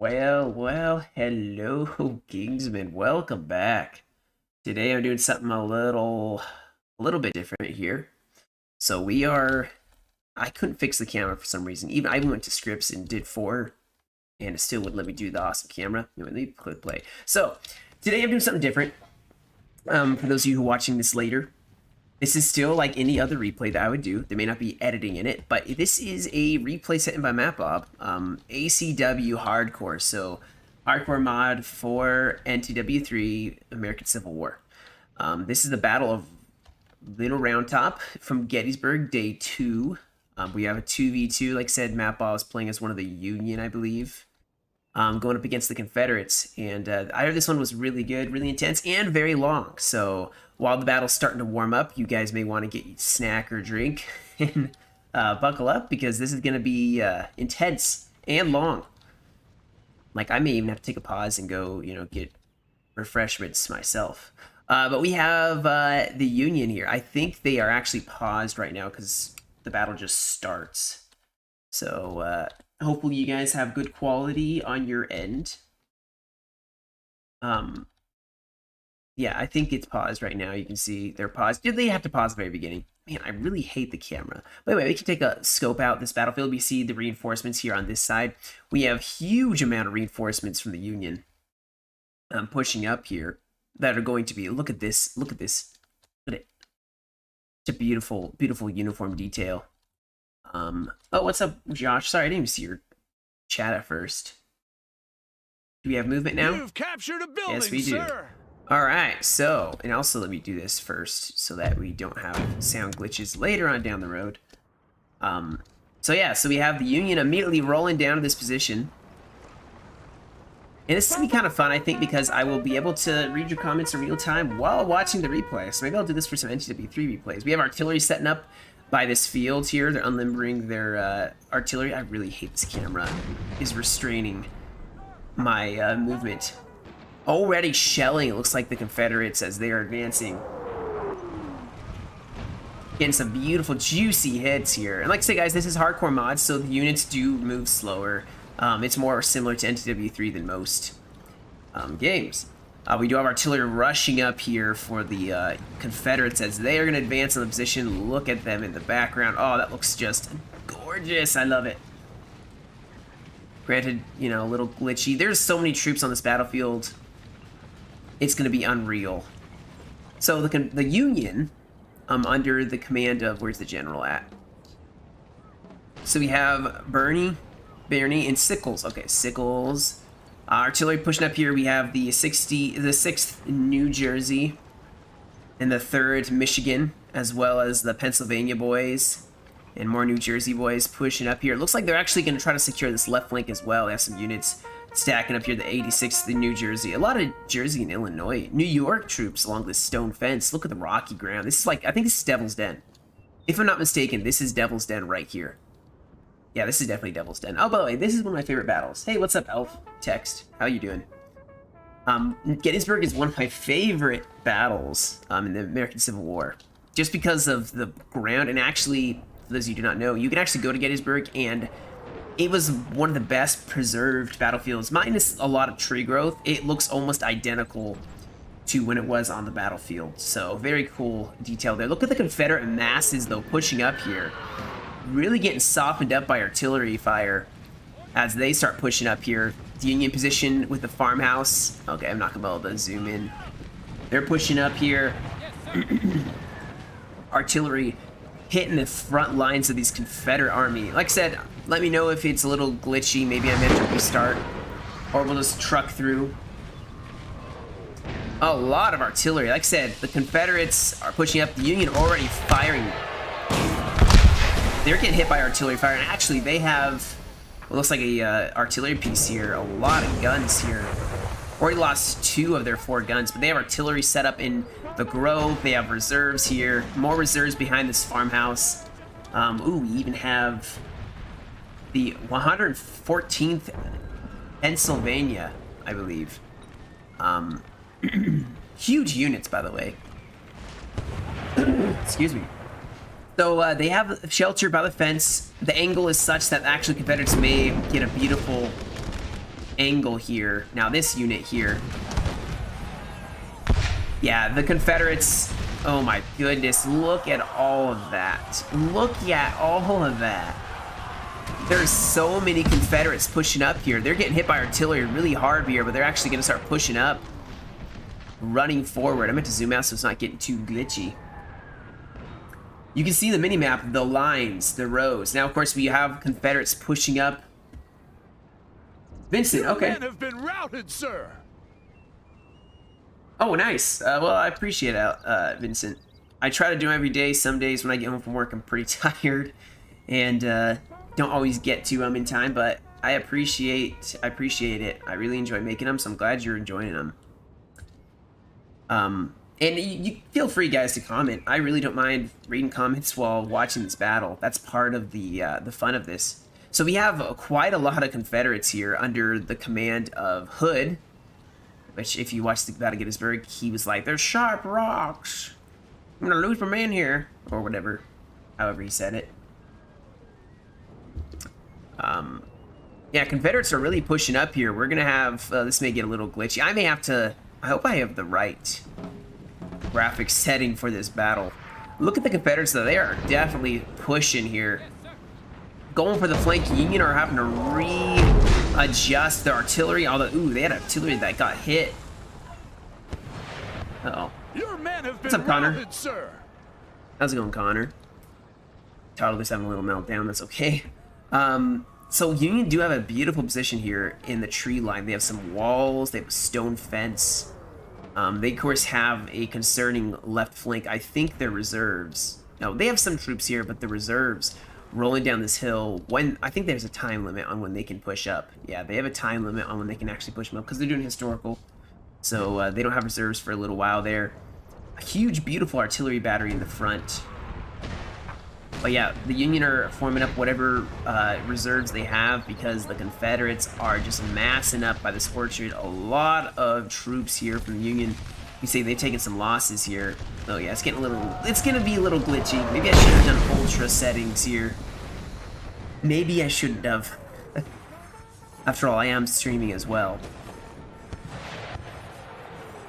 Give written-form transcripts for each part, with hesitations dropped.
Well, hello, Kingsman. Welcome back. Today I'm doing something a little bit different here. So I couldn't fix the camera for some reason. I even went to scripts and did 4, and it still wouldn't let me do the awesome camera. Anyway, let me click play. So, today I'm doing something different. For those of you who are watching this later, this is still like any other replay that I would do. There may not be editing in it, but this is a replay set in by MapBob. ACW Hardcore, so hardcore mod for NTW3 American Civil War. This is the Battle of Little Round Top from Gettysburg, Day 2. We have a 2v2, like I said, MapBob is playing as one of the Union, I believe. Going up against the Confederates, and I heard this one was really good, really intense, and very long. So while the battle's starting to warm up, you guys may want to get a snack or drink and buckle up, because this is going to be intense and long. Like, I may even have to take a pause and go, get refreshments myself. But we have the Union here. I think they are actually paused right now because the battle just starts. So hopefully you guys have good quality on your end. Yeah, I think it's paused right now. You can see they're paused. Did they have to pause at the very beginning? Man, I really hate the camera. But anyway, we can take a scope out this battlefield. We see the reinforcements here on this side. We have huge amount of reinforcements from the Union pushing up here that are going to be, look at this, look at this. Look at it. It's a beautiful, beautiful uniform detail. Oh, what's up, Josh? Sorry, I didn't even see your chat at first. Do we have movement now? You've captured a building, yes, we do. Sir. All right, so, and also let me do this first so that we don't have sound glitches later on down the road. So we have the Union immediately rolling down to this position. And this is going to be kind of fun, I think, because I will be able to read your comments in real time while watching the replay. So maybe I'll do this for some NTW3 replays. We have artillery setting up by this field here. They're unlimbering their artillery. I really hate this camera. It's restraining my movement. Already shelling, it looks like, the Confederates as they are advancing. Getting some beautiful, juicy hits here. And like I say, guys, this is hardcore mods, so the units do move slower. It's more similar to NTW3 than most games. We do have artillery rushing up here for the Confederates as they are going to advance on the position. Look at them in the background. Oh, that looks just gorgeous. I love it. Granted, a little glitchy. There's so many troops on this battlefield. It's going to be unreal. So the Union, under the command of, where's the general at? So we have Birney, and Sickles. Okay, Sickles. Artillery pushing up here. We have the 6th New Jersey and the 3rd Michigan, as well as the Pennsylvania boys and more New Jersey boys pushing up here. It looks like they're actually going to try to secure this left flank as well. They have some units stacking up here, the 86th in New Jersey. A lot of Jersey and Illinois. New York troops along this stone fence. Look at the rocky ground. This is like, I think this is Devil's Den. If I'm not mistaken, this is Devil's Den right here. Yeah, this is definitely Devil's Den. Oh, by the way, this is one of my favorite battles. Hey, what's up, Elf? Text. How you doing? Gettysburg is one of my favorite battles in the American Civil War. Just because of the ground, and actually, for those of you who do not know, you can actually go to Gettysburg, and it was one of the best preserved battlefields, minus a lot of tree growth. It looks almost identical to when it was on the battlefield. So, very cool detail there. Look at the Confederate masses, though, pushing up here. Really getting softened up by artillery fire as they start pushing up here. The Union position with the farmhouse. Okay, I'm not going to be able to zoom in. They're pushing up here. Artillery hitting the front lines of these Confederate army. Like I said, let me know if it's a little glitchy. Maybe I meant to restart, or we'll just truck through. A lot of artillery. Like I said, the Confederates are pushing up. The Union already firing. They're getting hit by artillery fire, and actually they have what looks like a artillery piece here. A lot of guns here. Already lost 2 of their 4 guns, but they have artillery set up in the grove. They have reserves here. More reserves behind this farmhouse. Ooh, we even have the 114th Pennsylvania, I believe. Huge units, by the way. Excuse me. So they have shelter by the fence. The angle is such that actually Confederates may get a beautiful angle here. Now this unit here. Yeah, the Confederates, oh my goodness, look at all of that. Look at all of that. There's so many Confederates pushing up here. They're getting hit by artillery really hard here, but they're actually going to start pushing up. Running forward. I meant to zoom out so it's not getting too glitchy. You can see the mini-map, the lines, the rows. Now, of course, we have Confederates pushing up. Vincent, okay. Your men have been routed, sir. Oh, nice. Well, I appreciate it, Vincent. I try to do them every day. Some days when I get home from work, I'm pretty tired and don't always get to them in time. But I appreciate it. I really enjoy making them, so I'm glad you're enjoying them. And you feel free, guys, to comment. I really don't mind reading comments while watching this battle. That's part of the fun of this. So we have quite a lot of Confederates here under the command of Hood, which, if you watch the Battle of Gettysburg, he was like, "There's sharp rocks. I'm gonna lose my man here," or whatever, however he said it. Yeah, Confederates are really pushing up here. We're gonna have this may get a little glitchy. I may have to. I hope I have the right graphic setting for this battle. Look at the Confederates, though. They are definitely pushing here. Going for the flank. Union are having to readjust their artillery. Although, ooh, they had artillery that got hit. Uh-oh. Your men have been What's up, Connor? routed, sir. How's it going, Connor? Toddler's having a little meltdown. That's okay. So Union do have a beautiful position here in the tree line. They have some walls. They have a stone fence. They, of course, have a concerning left flank. I think they're reserves. No, they have some troops here, but the reserves rolling down this hill. When I think there's a time limit on when they can push up. Yeah, they have a time limit on when they can actually push them up because they're doing historical. So they don't have reserves for a little while there. A huge, beautiful artillery battery in the front. But yeah, the Union are forming up whatever reserves they have because the Confederates are just massing up by this orchard. A lot of troops here from the Union. You see they've taken some losses here. Oh yeah, it's getting a little. It's gonna be a little glitchy. Maybe I should have done ultra settings here. Maybe I shouldn't have. After all, I am streaming as well.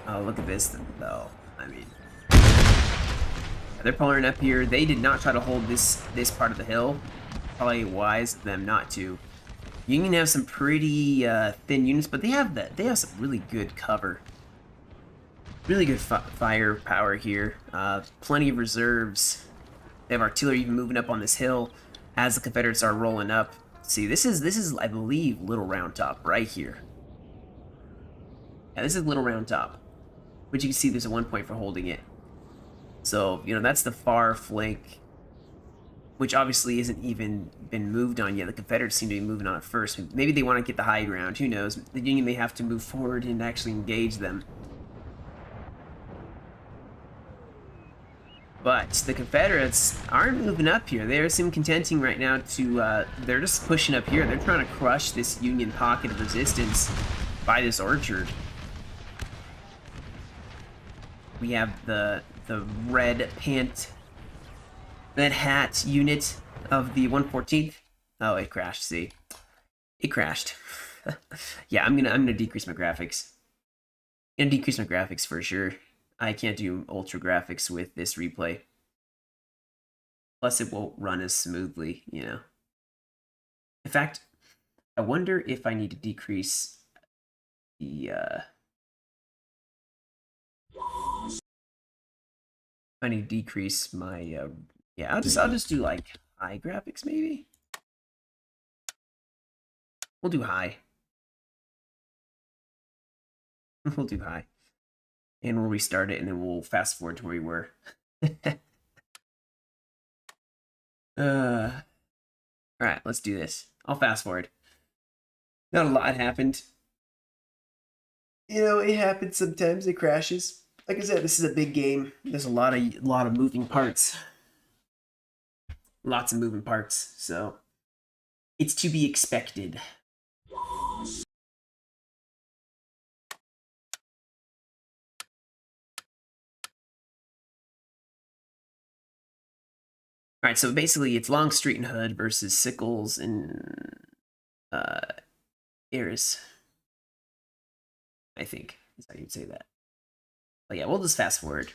Oh, look at this though. I mean. They're pulling up here. They did not try to hold this part of the hill. Probably wise of them not to. Union have some pretty thin units, but they have some really good cover. Really good firepower here. Plenty of reserves. They have artillery even moving up on this hill as the Confederates are rolling up. See, this is I believe Little Round Top right here. Yeah, this is Little Round Top, but you can see there's a 1 point for holding it. So, you know, that's the far flank, which obviously isn't even been moved on yet. The Confederates seem to be moving on it first. Maybe they want to get the high ground. Who knows? The Union may have to move forward and actually engage them. But the Confederates aren't moving up here. They seem contenting right now to, they're just pushing up here. They're trying to crush this Union pocket of resistance by this orchard. We have the red hat unit of the 114th. Oh, it crashed. See, it crashed. Yeah, I'm gonna decrease my graphics. I'm gonna decrease my graphics for sure. I can't do ultra graphics with this replay. Plus, it won't run as smoothly, you know. In fact, I wonder if I need to decrease the I need to decrease my yeah, I'll just do like high graphics maybe. We'll do high. We'll do high. And we'll restart it and then we'll fast forward to where we were. Alright, let's do this. I'll fast forward. Not a lot happened. You know, it happens sometimes, it crashes. Like I said, this is a big game. There's a lot of moving parts. Lots of moving parts, so it's to be expected. Alright, so basically it's Longstreet and Hood versus Sickles and Ayres. I think is how you'd say that. But yeah, we'll just fast forward.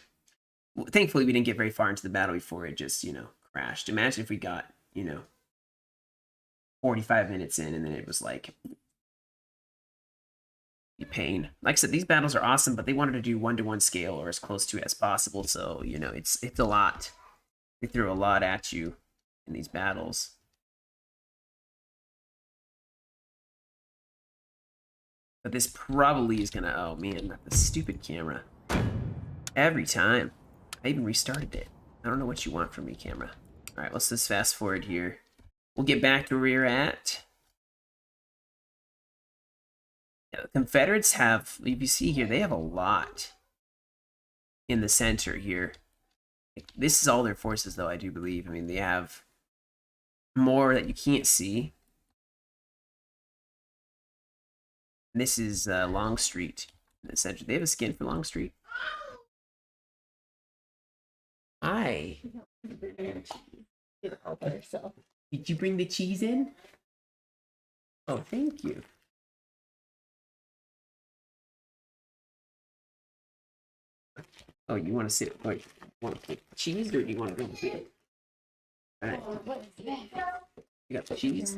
Thankfully, we didn't get very far into the battle before it just, crashed. Imagine if we got, 45 minutes in and then it was like pain. Like I said, these battles are awesome, but they wanted to do 1-to-1 scale or as close to it as possible. So, it's a lot. They throw a lot at you in these battles. But this probably is gonna, oh man, the stupid camera. Every time. I even restarted it. I don't know what you want from me, camera. Alright, let's just fast forward here. We'll get back to where we're at. Yeah, the Confederates have, if you see here, they have a lot in the center here. This is all their forces, though, I do believe. I mean, they have more that you can't see. This is Longstreet in the center. They have a skin for Longstreet. Hi. Did you bring the cheese in? Oh, thank you. Oh, you want to sit? Oh, you want to take cheese, or do you want to go with it? All right. You got the cheese?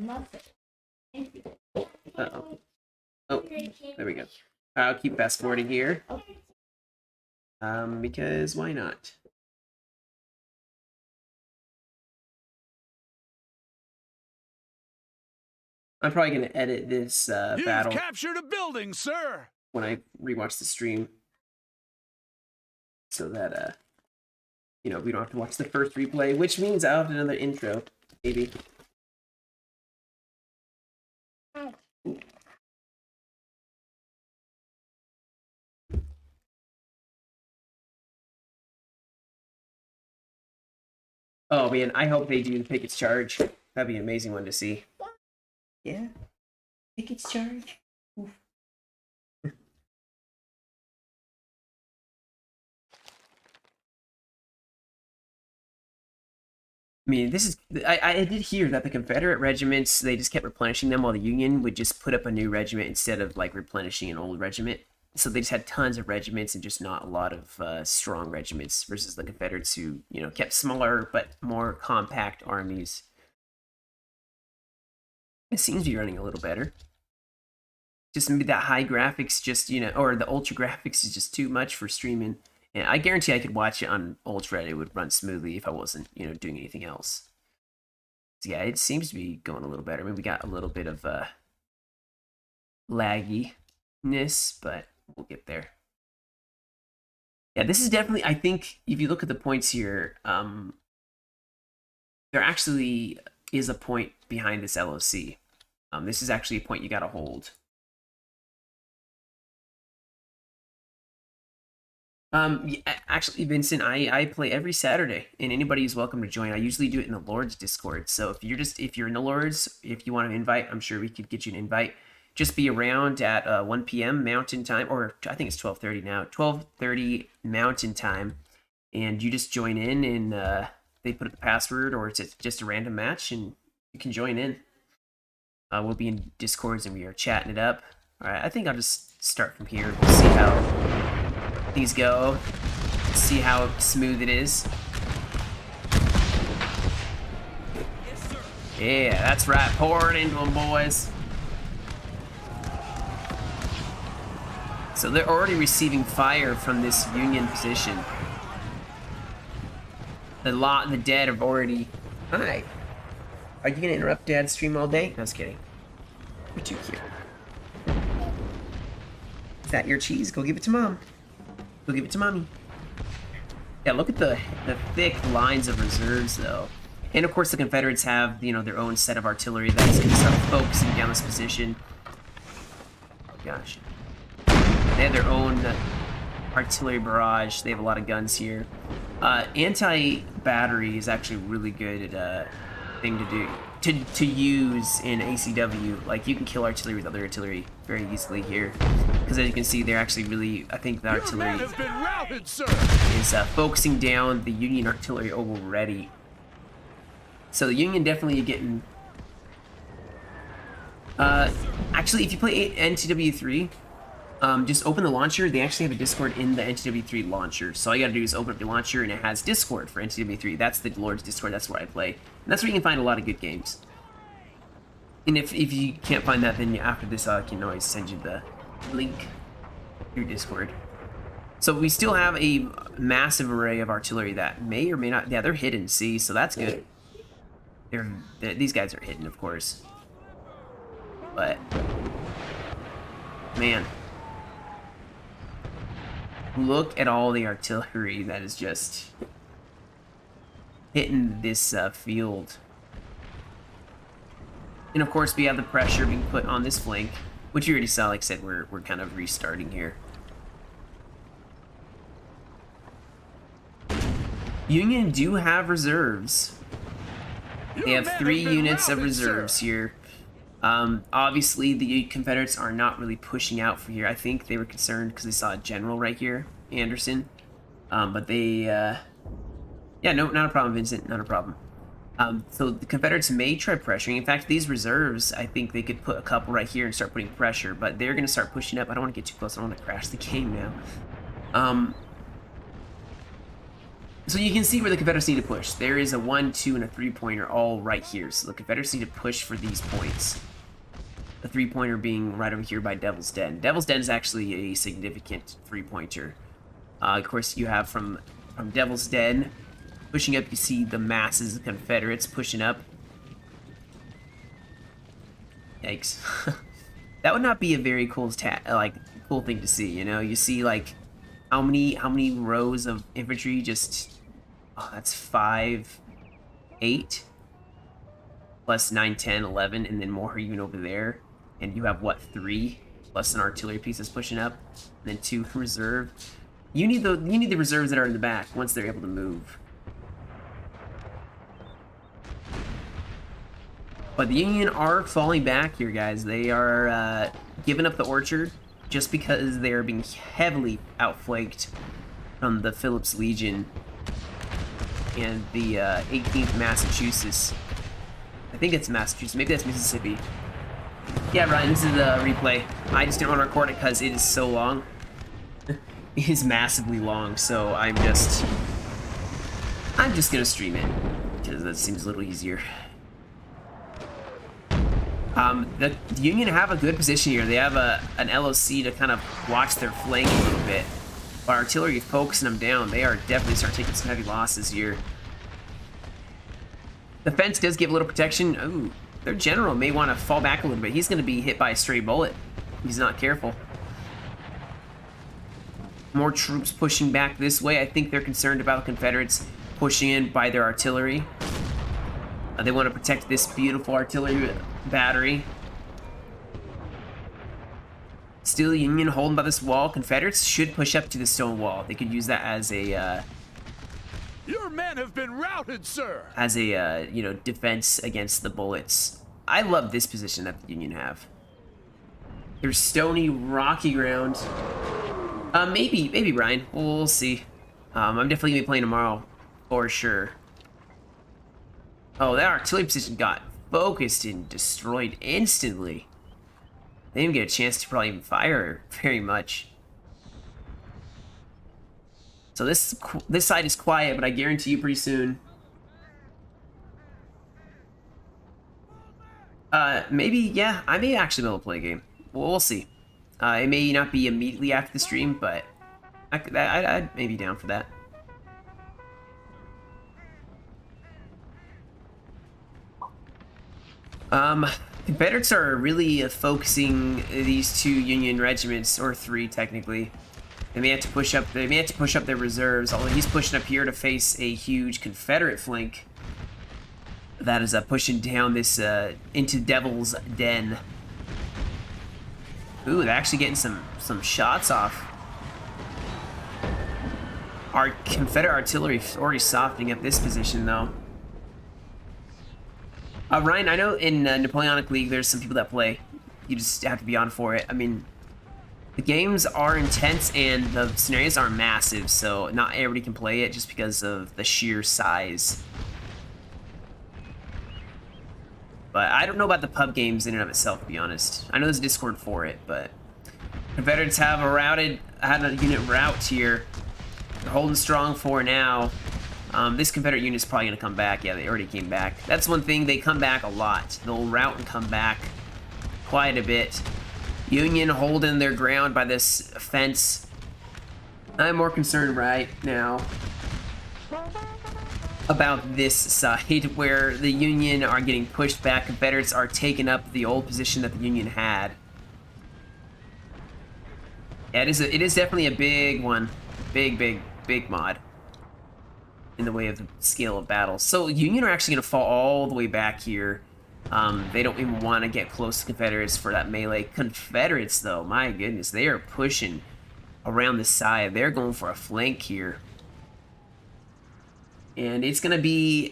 Uh-oh. Oh, there we go. I'll keep fast forwarding here. Because why not? I'm probably going to edit this battle. You've captured a building, sir. When I rewatch the stream, so that we don't have to watch the first replay, which means I'll have another intro, maybe. Oh man, I hope they do the Pickett's Charge. That'd be an amazing one to see. Yeah, Pickett's Charge. Oof. I mean, this is. I did hear that the Confederate regiments, they just kept replenishing them, while the Union would just put up a new regiment instead of like replenishing an old regiment. So they just had tons of regiments and just not a lot of strong regiments, versus the Confederates who, kept smaller but more compact armies. It seems to be running a little better. Just maybe that high graphics, just, or the ultra graphics is just too much for streaming. And I guarantee I could watch it on ultra and it would run smoothly if I wasn't, doing anything else. So yeah, it seems to be going a little better. I mean, we got a little bit of lagginess, but we'll get there. Yeah, this is definitely, I think, if you look at the points here, there actually is a point behind this LOC. This is actually a point you got to hold. Actually, Vincent, I play every Saturday, and anybody is welcome to join. I usually do it in the Lord's Discord. So if you're in the Lord's, if you want an invite, I'm sure we could get you an invite. Just be around at 1 p.m. Mountain Time, or I think it's 12:30 now, 12:30 Mountain Time, and you just join in, and they put up the password, or it's just a random match, and you can join in. We'll be in Discords, and we are chatting it up. All right, I think I'll just start from here. We'll see how these go. See how smooth it is. Yes, sir. Yeah, that's right. Pour it into them, boys. So they're already receiving fire from this Union position. The dead have already... Hi. Are you gonna interrupt Dad's stream all day? No, I was kidding. You're too cute. Is that your cheese? Go give it to Mom. Go give it to Mommy. Yeah, look at the thick lines of reserves, though. And, of course, the Confederates have, their own set of artillery that's going to start focusing down this position. Oh, gosh. They have their own artillery barrage. They have a lot of guns here. Anti-battery is actually really good at thing to do. To use in ACW. Like, you can kill artillery with other artillery very easily here. Because as you can see, they're actually really, I think the artillery Your man has been routed, sir. is focusing down the Union artillery already. So the Union definitely getting... actually, if you play NTW3, just open the launcher. They actually have a Discord in the NTW3 launcher. So all you gotta do is open up your launcher, and it has Discord for NTW3. That's the Lord's Discord. That's where I play. And that's where you can find a lot of good games. And if you can't find that, then after this, I can always send you the link to your Discord. So we still have a massive array of artillery that may or may not... Yeah, they're hidden, see? So that's good. These guys are hidden, of course. But... man. Look at all the artillery that is just... hitting this field. And of course, we have the pressure being put on this flank, which you already saw. Like I said, we're kind of restarting here. Union do have reserves. They have 3 units of reserves here. Obviously, the Confederates are not really pushing out for here. I think they were concerned because they saw a general right here, Anderson. But they, yeah, no, not a problem, Vincent, not a problem. So the Confederates may try pressuring. In fact, these reserves, I think they could put a couple right here and start putting pressure, but they're going to start pushing up. I don't want to get too close. I don't want to crash the game now. So you can see where the Confederates need to push. There is a 1, 2, and a 3-pointer all right here. So the Confederates need to push for these points. The 3-pointer being right over here by Devil's Den. Devil's Den is actually a significant 3-pointer. Of course, you have from Devil's Den pushing up. You see the masses of Confederates pushing up. Yikes! That would not be a very cool cool thing to see. You know, you see like how many rows of infantry just. Oh, that's 5, 8, plus 9, 10, 11, and then more even over there. And you have, what, 3, plus an artillery piece that's pushing up, and then 2 reserve. You need the reserves that are in the back once they're able to move. But the Union are falling back here, guys. They are giving up the orchard just because they are being heavily outflanked from the Phillips Legion and the 18th Massachusetts. I think it's Massachusetts. Maybe that's Mississippi. Yeah, Ryan, this is the replay. I just didn't want to record it because it is so long. It is massively long, so I'm just gonna stream it because that seems a little easier. The Union have a good position here. They have an LOC to kind of watch their flank a little bit. But artillery is focusing them down. They are definitely starting taking some heavy losses here. The fence does give a little protection. Ooh, their general may want to fall back a little bit. He's going to be hit by a stray bullet. He's not careful. More troops pushing back this way. I think they're concerned about the Confederates pushing in by their artillery. They want to protect this beautiful artillery battery. Still the Union holding by this wall. Confederates should push up to the stone wall. They could use that as a Your men have been routed, sir. As a you know, defense against the bullets. I love this position that the Union have. There's stony, rocky ground. Maybe Ryan. We'll see. I'm definitely gonna be playing tomorrow for sure. Oh, that artillery position got focused and destroyed instantly. They didn't get a chance to probably even fire very much. So this side is quiet, but I guarantee you pretty soon. Maybe, yeah, I may actually be able to play a game. We'll see. It may not be immediately after the stream, but I'd maybe down for that. Confederates are really focusing these 2 Union regiments, or 3 technically. They may have to push up. They may have to push up their reserves. Although he's pushing up here to face a huge Confederate flank that is pushing down this into Devil's Den. Ooh, they're actually getting some shots off. Our Confederate artillery is already softening up this position, though. Ryan, I know in Napoleonic League there's some people that play. You just have to be on for it. I mean, the games are intense and the scenarios are massive, so not everybody can play it just because of the sheer size. But I don't know about the pub games in and of itself, to be honest. I know there's a Discord for it, but Confederates have had a unit rout here. They're holding strong for now. This Confederate unit's probably going to come back. Yeah, they already came back. That's one thing. They come back a lot. They'll rout and come back quite a bit. Union holding their ground by this fence. I'm more concerned right now about this side where the Union are getting pushed back. Confederates are taking up the old position that the Union had. Yeah, it is definitely a big one. Big mod in the way of the scale of battle. So Union are actually going to fall all the way back here. They don't even want to get close to Confederates for that melee. Confederates, though, my goodness, they are pushing around the side. They're going for a flank here. And it's gonna be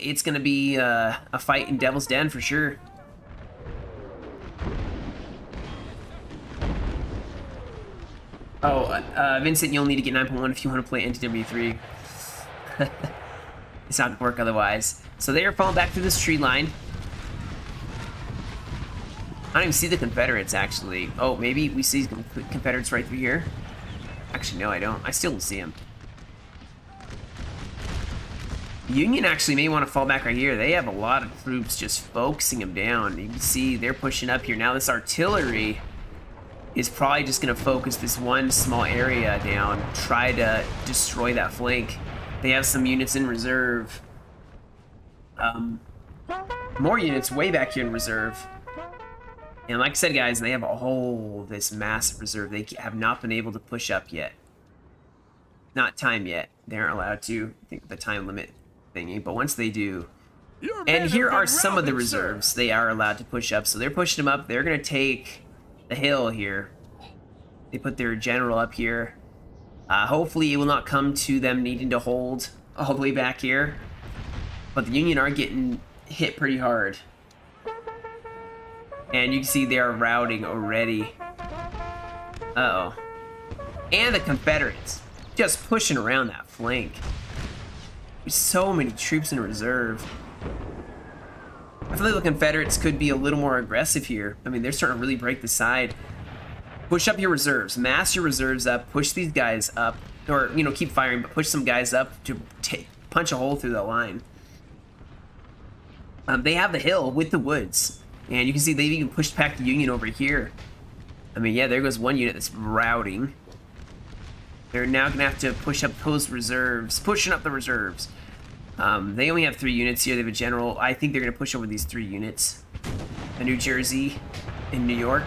a fight in Devil's Den for sure. Oh, Vincent, you'll need to get 9.1 if you want to play NTW3. It's not gonna work otherwise. So they are falling back through this tree line. I don't even see the Confederates, actually. Oh, maybe we see Confederates right through here? Actually, no, I don't. I still don't see them. Union actually may want to fall back right here. They have a lot of troops just focusing them down. You can see they're pushing up here. Now this artillery is probably just going to focus this one small area down, try to destroy that flank. They have some units in reserve. More units way back here in reserve. And like I said, guys, they have this massive reserve. They have not been able to push up yet. Not time yet. They aren't allowed to. I think the time limit thingy. But once they do... And here are some of the reserves they are allowed to push up. So they're pushing them up. They're going to take the hill here. They put their general up here. Hopefully it will not come to them needing to hold all the way back here. But the Union are getting hit pretty hard. And you can see they are routing already. Uh-oh. And the Confederates just pushing around that flank. There's so many troops in reserve. I feel like the Confederates could be a little more aggressive here. I mean, they're starting to really break the side. Push up your reserves. Mass your reserves up. Push these guys up. Or, you know, keep firing, but push some guys up to punch a hole through the line. They have the hill with the woods. And you can see they've even pushed back the Union over here. I mean, yeah, there goes one unit that's routing. They're now going to have to push up those reserves. Pushing up the reserves. They only have 3 units here. They have a general. I think they're going to push over these 3 units. New Jersey and New York.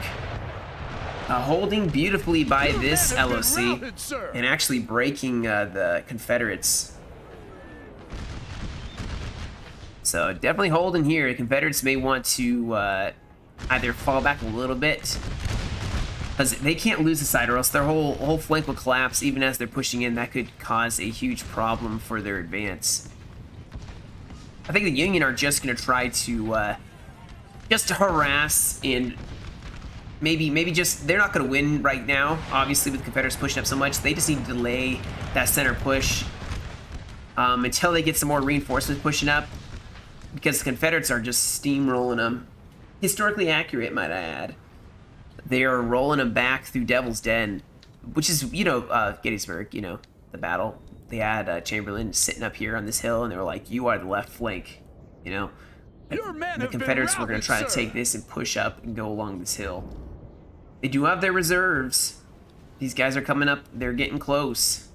Holding beautifully by this LOC. And actually breaking the Confederates. So definitely holding here. The Confederates may want to either fall back a little bit, because they can't lose the side, or else their whole flank will collapse even as they're pushing in. That could cause a huge problem for their advance. I think the Union are just going to try to just harass and maybe just, they're not going to win right now. Obviously, with the Confederates pushing up so much, they just need to delay that center push until they get some more reinforcements pushing up. Because the Confederates are just steamrolling them. Historically accurate, might I add. They are rolling them back through Devil's Den, which is, you know, Gettysburg, you know, the battle. They had Chamberlain sitting up here on this hill, and they were like, you are the left flank, you know. The Confederates were going to try to take this and push up and go along this hill. They do have their reserves. These guys are coming up. They're getting close.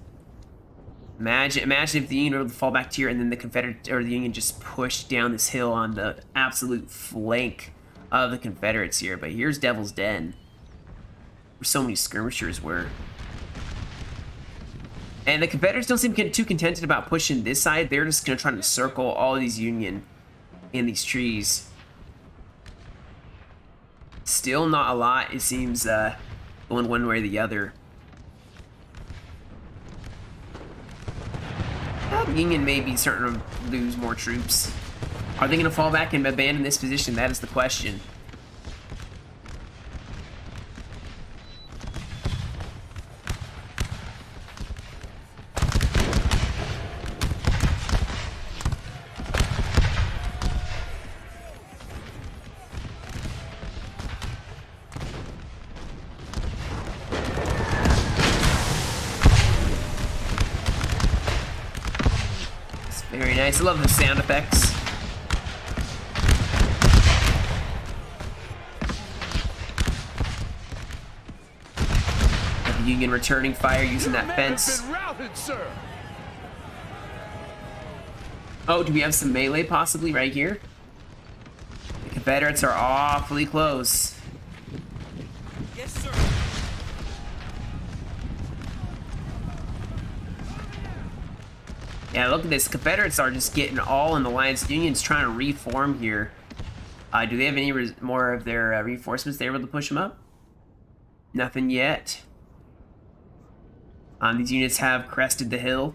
Imagine if the Union were able to fall back to here, and then the Confederate or the Union just pushed down this hill on the absolute flank of the Confederates here. But here's Devil's Den, where so many skirmishers were. And the Confederates don't seem too contented about pushing this side. They're just going to try to circle all of these Union in these trees. Still not a lot, it seems, going one way or the other. The Union may be starting to lose more troops. Are they going to fall back and abandon this position? That is the question. nice. I love the sound effects. The Union returning fire using that fence. Routed, sir. Oh, do we have some melee possibly right here? The Confederates are awfully close. Yes, sir. Yeah, look at this. Confederates are just getting all in the lines. The Union's trying to reform here. Do they have any more of their reinforcements they're able to push them up? Nothing yet. These units have crested the hill.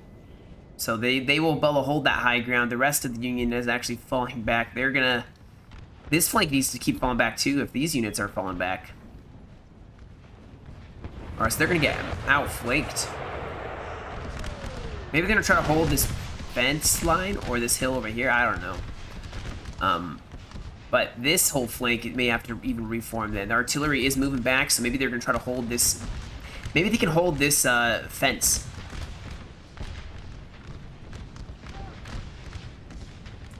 So they will be able to hold that high ground. The rest of the Union is actually falling back. They're gonna... This flank needs to keep falling back too if these units are falling back. Or else they're gonna get outflanked. Maybe they're gonna try to hold this fence line or this hill over here. I don't know. But this whole flank, it may have to even reform then. The artillery is moving back, so maybe they're gonna try to hold this... Maybe they can hold this fence.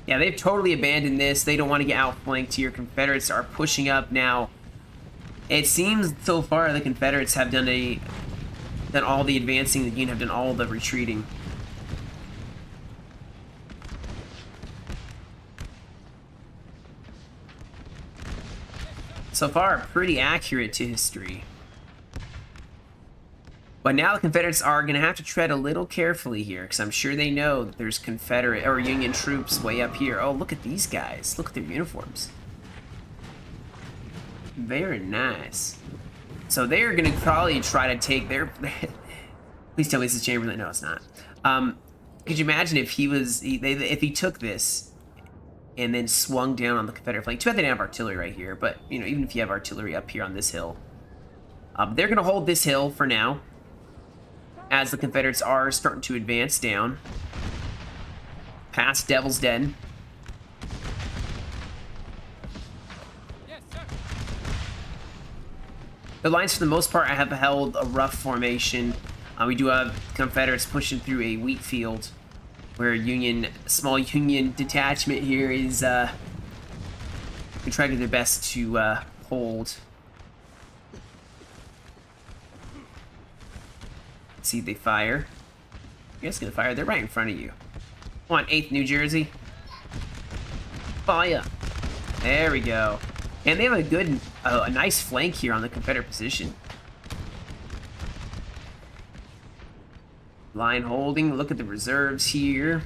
Yeah, they've totally abandoned this. They don't want to get outflanked. Your Confederates are pushing up now. It seems so far the Confederates have done all the advancing. The Union have done all the retreating. So far, pretty accurate to history. But now the Confederates are going to have to tread a little carefully here, because I'm sure they know that there's Confederate or Union troops way up here. Oh, look at these guys. Look at their uniforms. Very nice. So they're going to probably try to take their... Please tell me this is Chamberlain. No, it's not. Could you imagine if he was... if he took this and then swung down on the Confederate flank? Too bad they didn't have artillery right here, but, you know, even if you have artillery up here on this hill. They're going to hold this hill for now, as the Confederates are starting to advance down past Devil's Den. Yes, sir. The lines, for the most part, have held a rough formation. We do have Confederates pushing through a wheat field, where small Union detachment here is trying their best to hold. See if they fire. You're just gonna fire. They're right in front of you. Come on, 8th New Jersey. Fire. There we go. And they have a good, a nice flank here on the Confederate position. Line holding. Look at the reserves here.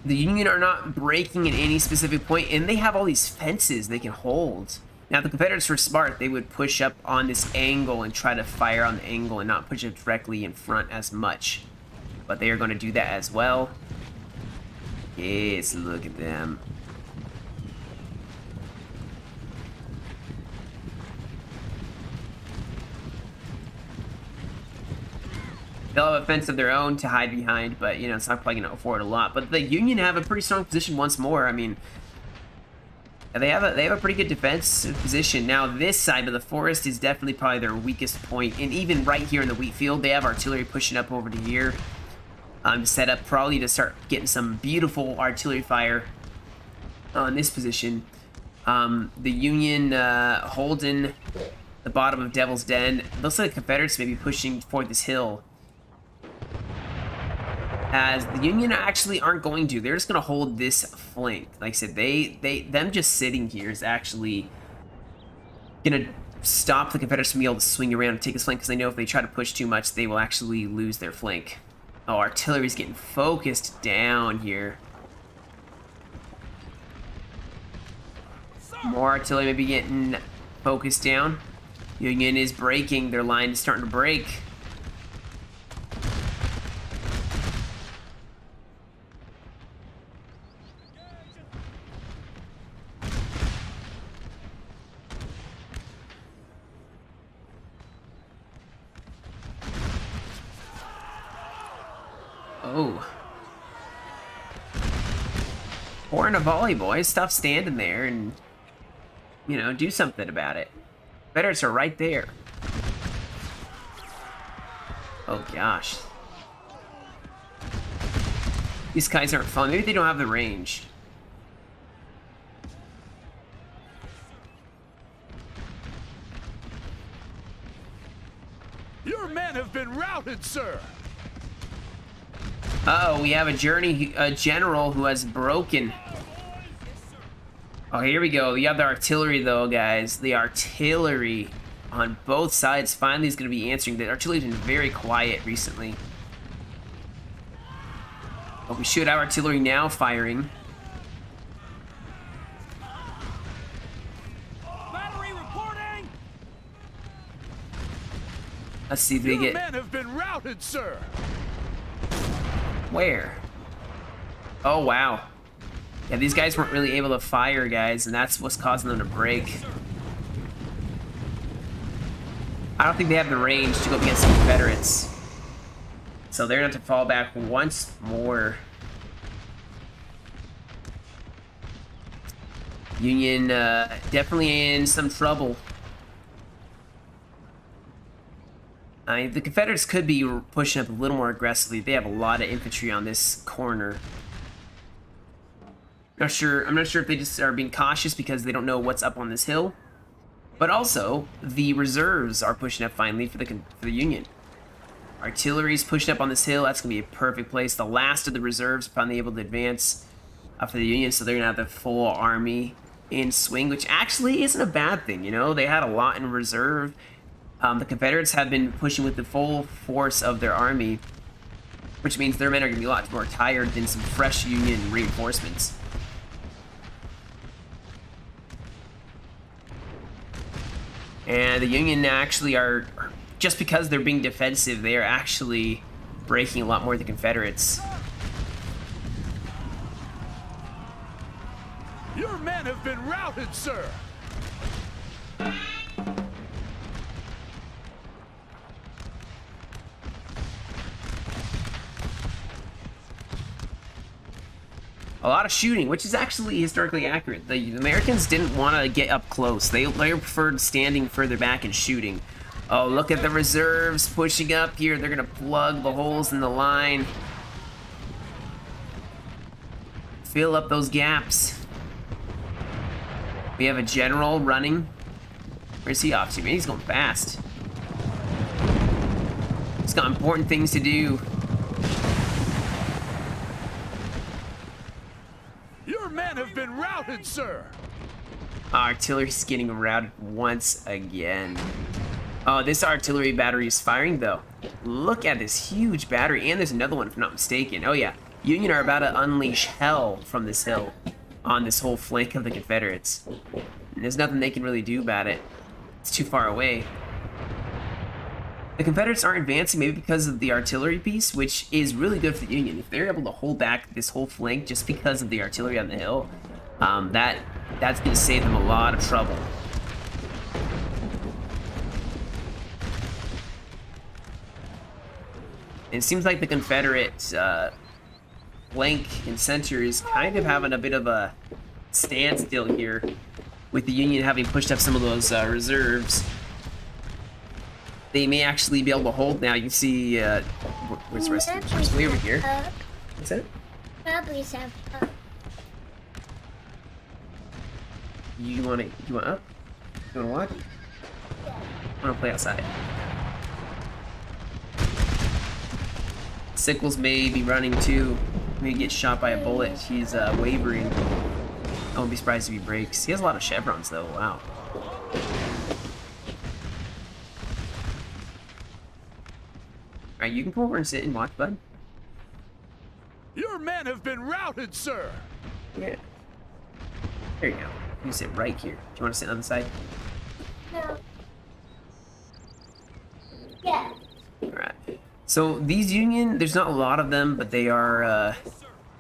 The Union are not breaking at any specific point, and they have all these fences they can hold. Now, if the Confederates were smart, they would push up on this angle and try to fire on the angle and not push it directly in front as much. But they are going to do that as well. Yes, look at them. They'll have a fence of their own to hide behind, but, you know, it's not probably going to afford a lot. But the Union have a pretty strong position once more. I mean, they have a pretty good defensive position. Now, this side of the forest is definitely probably their weakest point. And even right here in the wheat field, they have artillery pushing up over to here. Set up probably to start getting some beautiful artillery fire on this position. The Union holding the bottom of Devil's Den. Looks like the Confederates may be pushing toward this hill, as the Union actually aren't going to. They're just going to hold this flank. Like I said, them just sitting here is actually going to stop the Confederates from being able to swing around and take this flank, because they know if they try to push too much, they will actually lose their flank. Oh, artillery's getting focused down here. More artillery may be getting focused down. Union is breaking. Their line is starting to break. Oh. Pour in a volley, boys. Stop standing there and, you know, do something about it. Confederates are right there. Oh, gosh. These guys aren't fun. Maybe they don't have the range. Your men have been routed, sir. Uh-oh, we have a general who has broken. Oh, here we go. You have the artillery, though, guys. The artillery on both sides finally is going to be answering. The artillery's been very quiet recently. But we should have artillery now firing. Battery reporting. Let's see if they Your get... men have been routed, sir. Where? Oh, wow. Yeah, these guys weren't really able to fire, guys, and that's what's causing them to break. I don't think they have the range to go up against the Confederates. So they're going to have to fall back once more. Union definitely in some trouble. I mean, the Confederates could be pushing up a little more aggressively. They have a lot of infantry on this corner. I'm not sure if they just are being cautious because they don't know what's up on this hill. But also, the reserves are pushing up finally for the Union. Artillery's pushing up on this hill. That's going to be a perfect place. The last of the reserves finally able to advance for the Union, so they're going to have the full army in swing, which actually isn't a bad thing, you know? They had a lot in reserve. The Confederates have been pushing with the full force of their army, which means their men are going to be a lot more tired than some fresh Union reinforcements. And the Union actually are, just because they're being defensive, they are actually breaking a lot more than the Confederates. Your men have been routed, sir. A lot of shooting, which is actually historically accurate. The Americans didn't want to get up close. They preferred standing further back and shooting. Oh, look at the reserves pushing up here. They're going to plug the holes in the line. Fill up those gaps. We have a general running. Where's he off to? Man, he's going fast. He's got important things to do. Your men have been routed, sir. Artillery's getting routed once again. Oh, this artillery battery is firing, though. Look at this huge battery, and there's another one, if I'm not mistaken. Oh, yeah. Union are about to unleash hell from this hill on this whole flank of the Confederates. And there's nothing they can really do about it. It's too far away. The Confederates aren't advancing, maybe because of the artillery piece, which is really good for the Union. If they're able to hold back this whole flank just because of the artillery on the hill, that's going to save them a lot of trouble. And it seems like the Confederate flank and center is kind of having a bit of a standstill here, with the Union having pushed up some of those reserves. They may actually be able to hold now. You can see, where's the rest of the troops? Way over here. What's that? You want up? You want to walk? I want to play outside. Sickles may be running too. May get shot by a bullet. He's wavering. I won't be surprised if he breaks. He has a lot of chevrons though. Wow. Alright, you can come over and sit and watch, bud. Your men have been routed, sir. Yeah. There you go. You can sit right here. Do you want to sit on the side? No. Yeah. Alright. So these Union, there's not a lot of them, but they are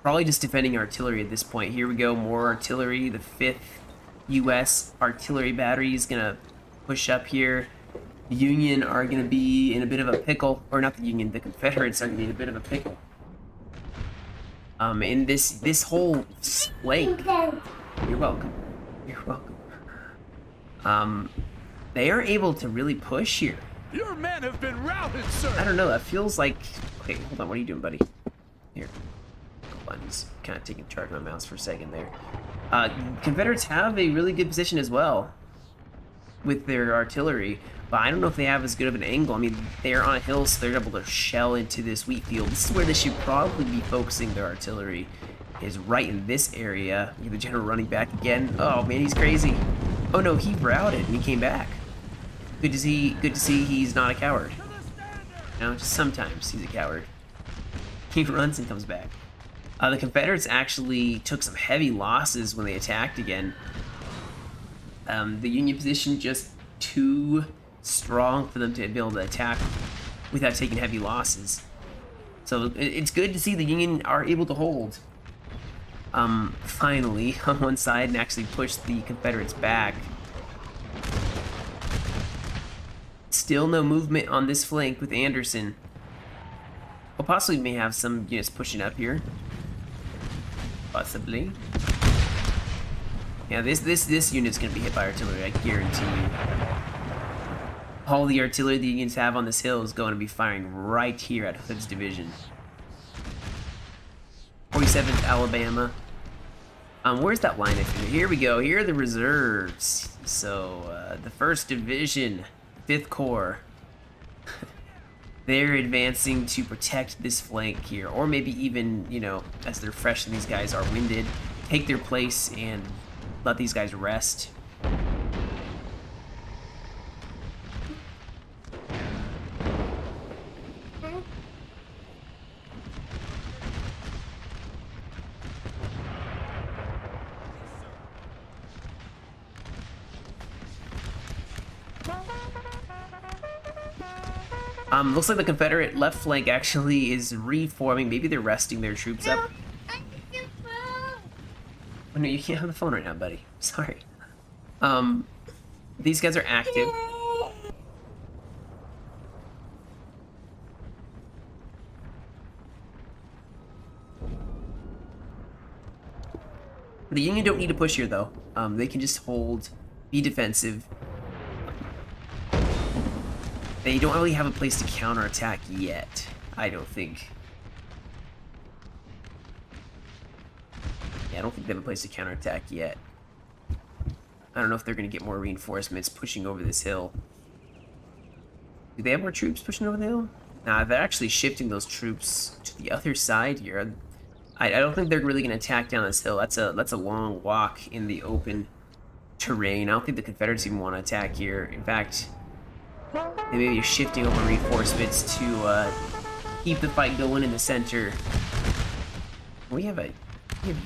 probably just defending artillery at this point. Here we go, more artillery. The 5th U.S. artillery battery is going to push up here. The Union are going to be in a bit of a pickle. Or not the Union, the Confederates are going to be in a bit of a pickle. In this whole flank. Kingston. You're welcome. You're welcome. They are able to really push here. Your men have been routed, sir. I don't know. That feels like. Wait, hold on. What are you doing, buddy? Here. Hold on. Just kind of taking charge of my mouse for a second there. Confederates have a really good position as well with their artillery, but I don't know if they have as good of an angle. I mean, they're on a hill, so they're able to shell into this wheat field. This is where they should probably be focusing their artillery, is right in this area. The general running back again. Oh man, he's crazy. Oh no, he routed and he came back. Good to see he's not a coward. You know, just sometimes he's a coward. He runs and comes back. The Confederates actually took some heavy losses when they attacked again. The Union position just too strong for them to be able to attack without taking heavy losses. So it's good to see the Union are able to hold. Finally, on one side, and actually push the Confederates back. Still no movement on this flank with Anderson. Well, possibly may have some units pushing up here. Possibly. Yeah, this unit's gonna be hit by artillery, I guarantee you. All the artillery the Unions have on this hill is going to be firing right here at Hood's division. 47th Alabama. Where's that line up here? Here we go. Here are the reserves. So, the 1st Division, 5th Corps. They're advancing to protect this flank here, or maybe even, you know, as they're fresh and these guys are winded, take their place and let these guys rest. Looks like the Confederate left flank actually is reforming. Maybe they're resting their troops up. I need your phone. Oh, no, you can't have the phone right now, buddy. Sorry. These guys are active. The Union don't need to push here, though. They can just hold, be defensive. They don't really have a place to counterattack yet, I don't think. Yeah, I don't think they have a place to counterattack yet. I don't know if they're going to get more reinforcements pushing over this hill. Do they have more troops pushing over the hill? Nah, they're actually shifting those troops to the other side here. I don't think they're really going to attack down this hill. That's a long walk in the open terrain. I don't think the Confederates even want to attack here. In fact, they may be shifting over reinforcements to keep the fight going in the center. We have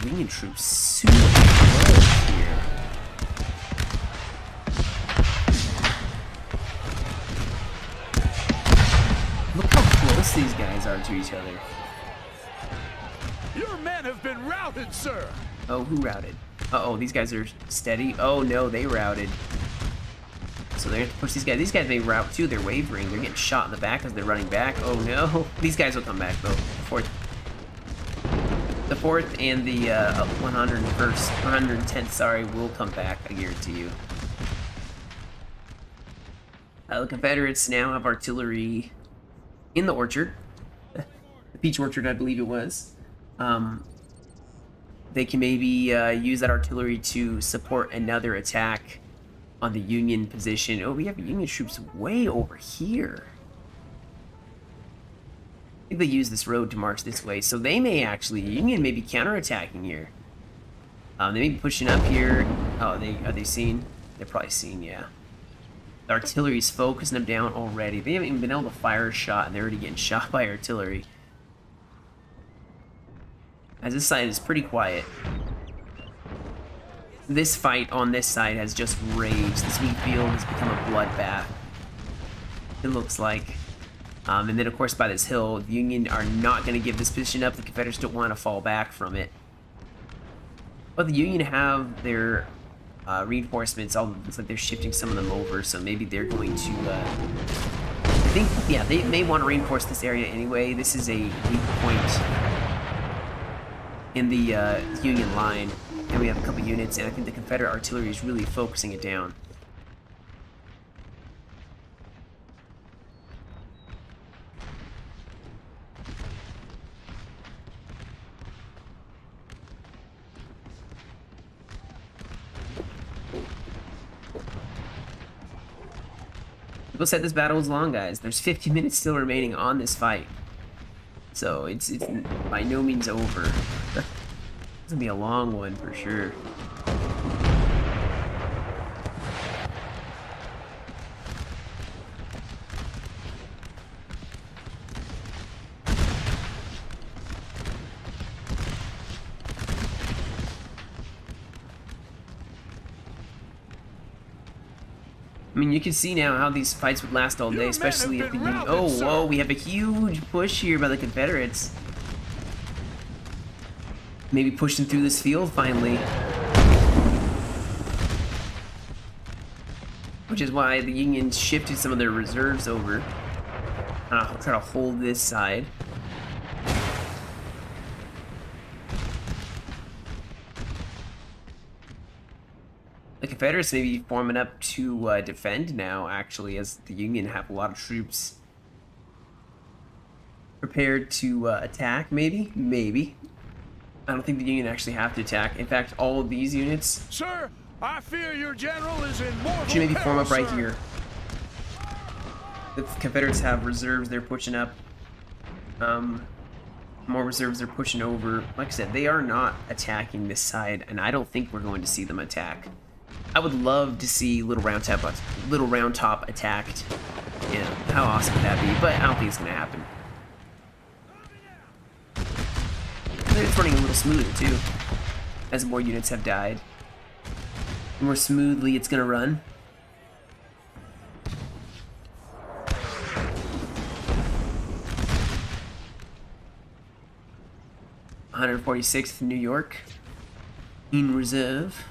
Union troops super close here. Look how close these guys are to each other. Your men have been routed, sir. Oh, who routed? Uh-oh, these guys are steady. Oh no, they routed. So they're going to push these guys. These guys may rout too. They're wavering. They're getting shot in the back as they're running back. Oh no. These guys will come back though. The 4th and the 101st, 110th, sorry, will come back, I guarantee you. The Confederates now have artillery in the orchard. The peach orchard, I believe it was. They can maybe use that artillery to support another attack on the Union position. Oh, we have Union troops way over here. I think they use this road to march this way, so they may actually, Union may be counterattacking here. They may be pushing up here. Oh, are they seen? They're probably seen, yeah. The artillery's focusing them down already. They haven't even been able to fire a shot, and they're already getting shot by artillery. As this side is pretty quiet. This fight on this side has just raged. This wheat field has become a bloodbath, it looks like. And then, of course, by this hill, the Union are not going to give this position up. The Confederates don't want to fall back from it. But the Union have their reinforcements. Looks like they're shifting some of them over, so maybe they're going to... I think, yeah, they may want to reinforce this area anyway. This is a weak point. in the Union line, and we have a couple units, and I think the Confederate artillery is really focusing it down. People said this battle was long, guys. There's 50 minutes still remaining on this fight. So it's by no means over. It's gonna be a long one for sure. I mean, you can see now how these fights would last all day, especially if the Union... Oh, whoa, we have a huge push here by the Confederates. Maybe pushing through this field finally. Which is why the Union shifted some of their reserves over. I'll try to hold this side. The Confederates may be forming up to defend now, actually, as the Union have a lot of troops prepared to attack, maybe? Maybe. I don't think the Union actually have to attack. In fact, all of these units... Sir, I fear your general is in mortal should maybe form up right sir. here. The Confederates have reserves they're pushing up. More reserves they're pushing over. Like I said, they are not attacking this side, and I don't think we're going to see them attack. I would love to see Little Round Top attacked. Yeah, how awesome would that be? But I don't think it's going to happen. It's running a little smoother too, as more units have died. The more smoothly it's going to run. (146th New York in reserve).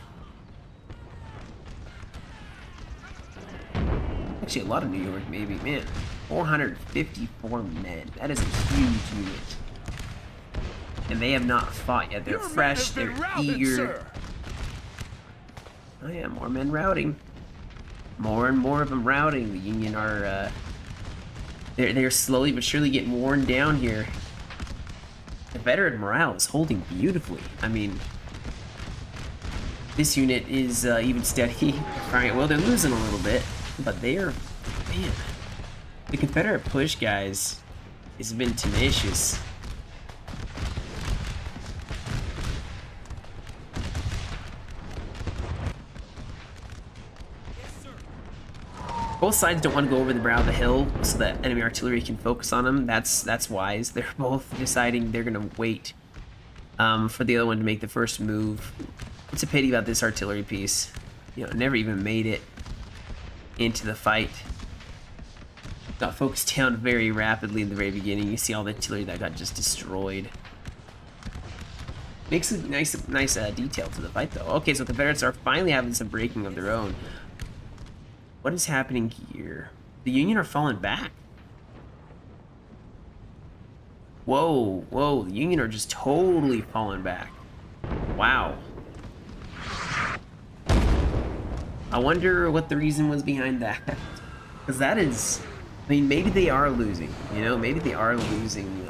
Actually, a lot of New York, maybe. Man, 454 men. That is a huge unit. And they have not fought yet. They're Your fresh, men they're have been routed, eager. sir. Oh yeah, more men routing. More and more of them routing. The Union are, they're slowly but surely getting worn down here. Confederate morale is holding beautifully. I mean, this unit is even steady. Alright, well, they're losing a little bit, but they're, man, the Confederate push, guys, has been tenacious. Both sides don't want to go over the brow of the hill so that enemy artillery can focus on them. That's wise. They're both deciding they're going to wait for the other one to make the first move. It's a pity about this artillery piece. You know, it never even made it into the fight. Got focused down very rapidly in the very beginning. You see all the artillery that got just destroyed. Makes a nice detail to the fight, though. Okay, so the Confederates are finally having some breaking of their own. What is happening here? The Union are falling back. Whoa, whoa, the Union are just totally falling back. Wow. I wonder what the reason was behind that. Because that is... I mean, maybe they are losing, you know? Maybe they are losing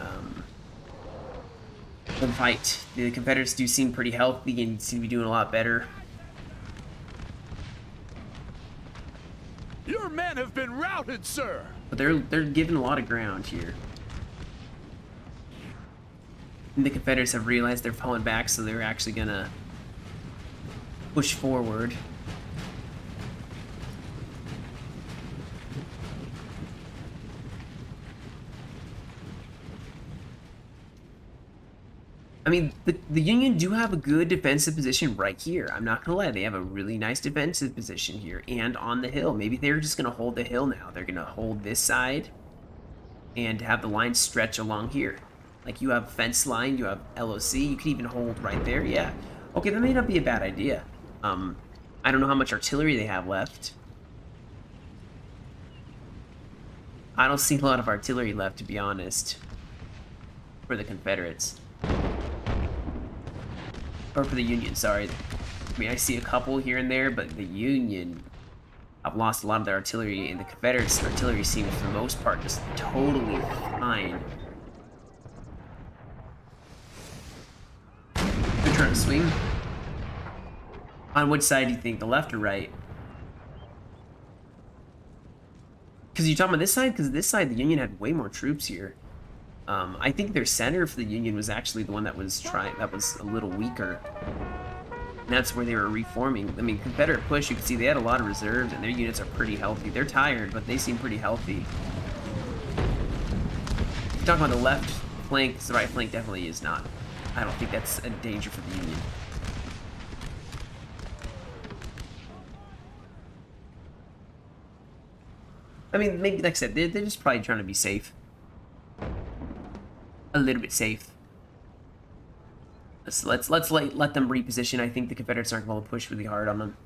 the fight. The Confederates do seem pretty healthy and seem to be doing a lot better. Your men have been routed, sir. But they're giving a lot of ground here. And the Confederates have realized they're falling back, so they're actually gonna push forward. I mean, the Union do have a good defensive position right here. I'm not gonna lie, they have a really nice defensive position here and on the hill. Maybe they're just gonna hold the hill now. They're gonna hold this side and have the line stretch along here. Like, you have fence line, you have LOC, you can even hold right there, yeah. Okay, that may not be a bad idea. I don't know how much artillery they have left. I don't see a lot of artillery left, to be honest, for the Confederates. Or for the Union, sorry. I mean, I see a couple here and there, but the Union have lost a lot of their artillery, and the Confederates' artillery seems, for the most part, just totally fine. They're trying to swing. On which side do you think? The left or right? Because you're talking about this side? Because this side, the Union had way more troops here. I think their center for the Union was actually the one that was a little weaker. And that's where they were reforming. I mean, Confederate push, you can see they had a lot of reserves, and their units are pretty healthy. They're tired, but they seem pretty healthy. Talking about the left flank, the right flank definitely is not. I don't think that's a danger for the Union. I mean, maybe, like I said, they're just probably trying to be safe. A little bit safe. Let's let them reposition. I think the Confederates aren't going to push really hard on them.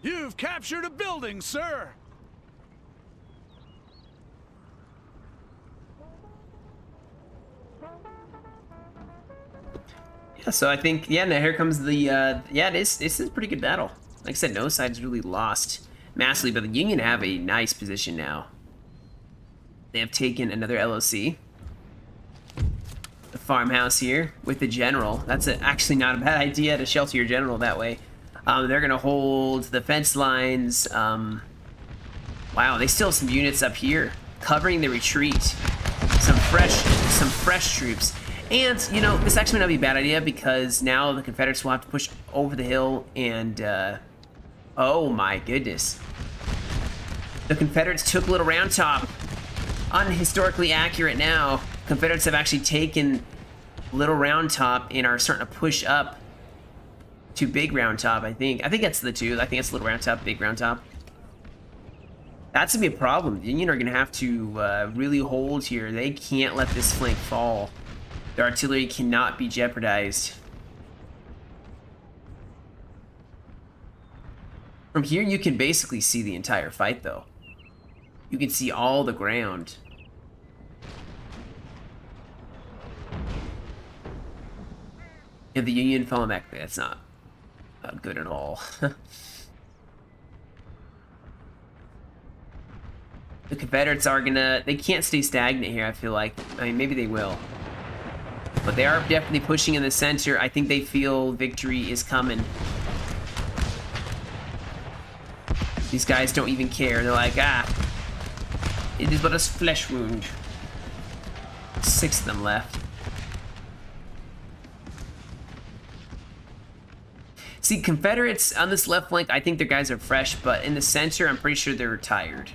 You've captured a building, sir! Yeah, so I think, yeah, now here comes the, yeah, this is a pretty good battle. Like I said, no side's really lost massively, but the Union have a nice position now. They have taken another LOC. The farmhouse here with the general. That's actually not a bad idea to shelter your general that way. They're going to hold the fence lines. Wow, they still have some units up here covering the retreat. Some fresh troops. And, you know, this actually may not be a bad idea because now the Confederates will have to push over the hill and, oh my goodness. The Confederates took Little Round Top. Unhistorically accurate now. Confederates have actually taken Little Round Top and are starting to push up to Big Round Top, I think. I think that's the two. I think it's Little Round Top, Big Round Top. That's going to be a problem. The Union are going to have to really hold here. They can't let this flank fall. Their artillery cannot be jeopardized. From here, you can basically see the entire fight, though. You can see all the ground. If the Union falling back, that's not good at all. The Confederates are gonna... They can't stay stagnant here, I feel like. I mean, maybe they will. But they are definitely pushing in the center. I think they feel victory is coming. These guys don't even care. They're like, ah, it is but a flesh wound. 6 of them left. See, Confederates on this left flank, I think their guys are fresh, but in the center, I'm pretty sure they're tired.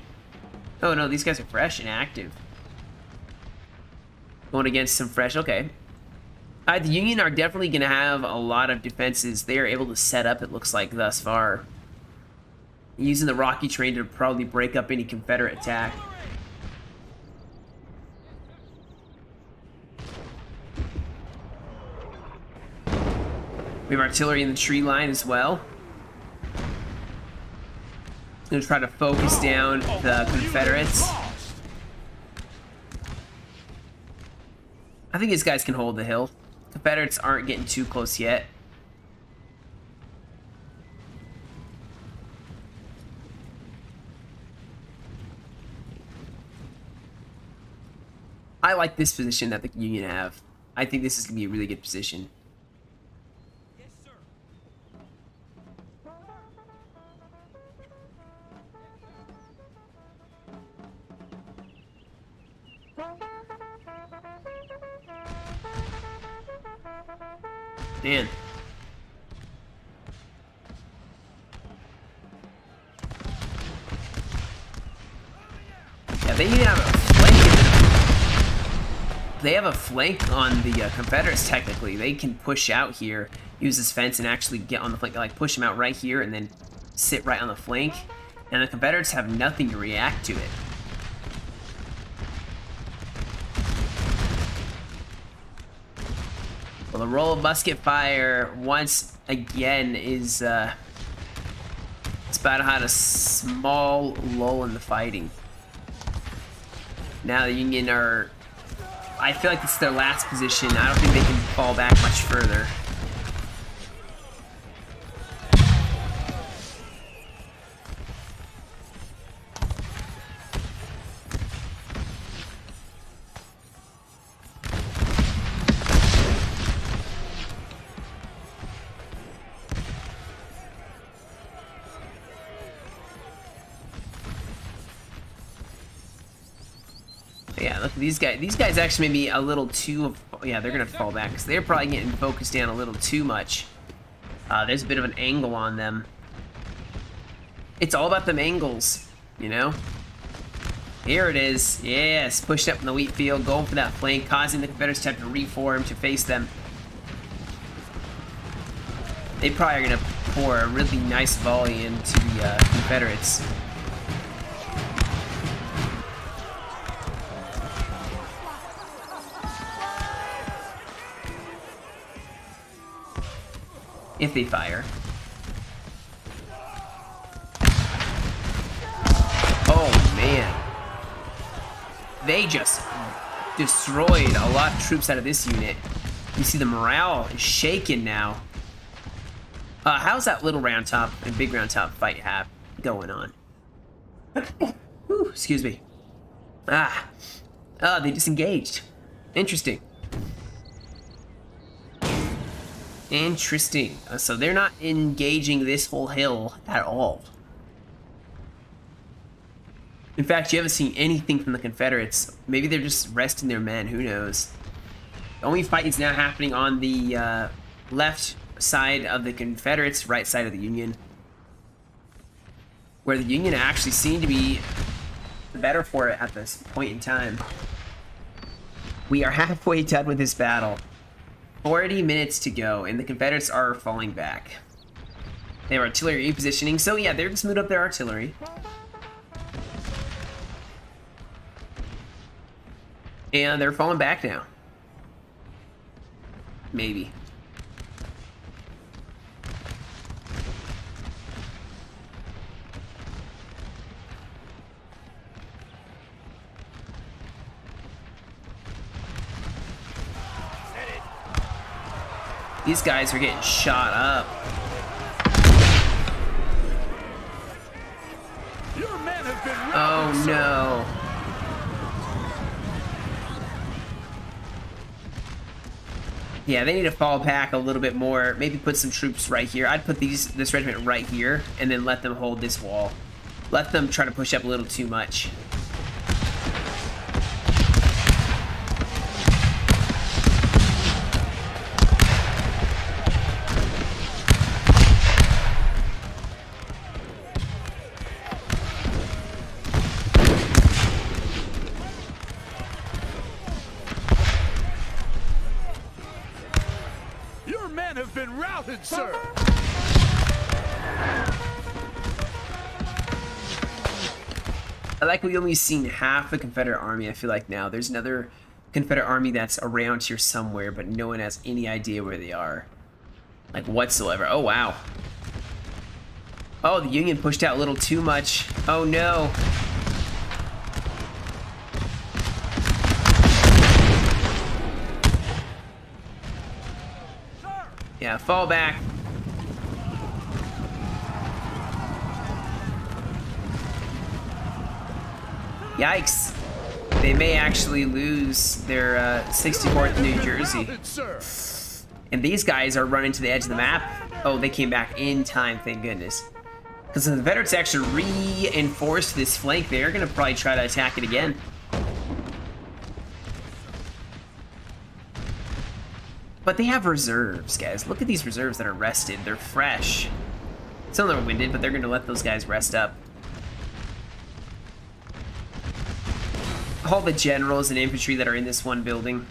Oh no, these guys are fresh and active. Going against some fresh, okay. The Union are definitely going to have a lot of defenses they are able to set up, it looks like, thus far. Using the rocky terrain to probably break up any Confederate attack. We have artillery in the tree line as well. Going to try to focus down the Confederates. I think these guys can hold the hill. Confederates aren't getting too close yet. I like this position that the Union have. I think this is going to be a really good position. Yes, sir. Man. Yeah, they need to have a flank. they have a flank on the Confederates, technically. They can push out here, use this fence, and actually get on the flank. Like, push them out right here and then sit right on the flank. And the Confederates have nothing to react to it. Well, the roll of musket fire, once again, is it's about to have a small lull in the fighting. Now the Union are... I feel like it's their last position. I don't think they can fall back much further. Yeah, look, these guys actually may be a little too... Yeah, they're going to fall back, because they're probably getting focused down a little too much. There's a bit of an angle on them. It's all about them angles, you know? Here it is. Yes, pushed up in the wheat field, going for that flank, causing the Confederates to have to reform to face them. They probably are going to pour a really nice volley into the Confederates. If they fire. Oh, man. They just destroyed a lot of troops out of this unit. You see the morale is shaken now. How's that little round top and big round top fight going on? Whew, excuse me. They disengaged. Interesting. Interesting. So they're not engaging this whole hill at all. In fact, you haven't seen anything from the Confederates. Maybe they're just resting their men. Who knows? The only fight is now happening on the left side of the Confederates, right side of the Union, where the Union actually seem to be the better for it at this point in time. We are halfway done with this battle. 40 minutes to go, and the Confederates are falling back. They have artillery repositioning, so yeah, they're just moved up their artillery. And they're falling back now. Maybe. These guys are getting shot up. Your men have been routed, Oh sir. no. Yeah, they need to fall back a little bit more. Maybe put some troops right here. I'd put this regiment right here and then let them hold this wall. Let them try to push up a little too much. Your men have been routed, sir. I like we've only seen half the Confederate army, I feel like now. There's another Confederate army that's around here somewhere, but no one has any idea where they are. Like, whatsoever. Oh, wow. Oh, the Union pushed out a little too much. Oh, no. Yeah, fall back. Yikes. They may actually lose their 64th New Jersey. Routed, sir. And these guys are running to the edge of the map. Oh, they came back in time, thank goodness. Because the Confederates actually reinforced this flank. They're going to probably try to attack it again. But they have reserves, guys. Look at these reserves that are rested. They're fresh. Some of them are winded, but they're going to let those guys rest up. All the generals and infantry that are in this one building.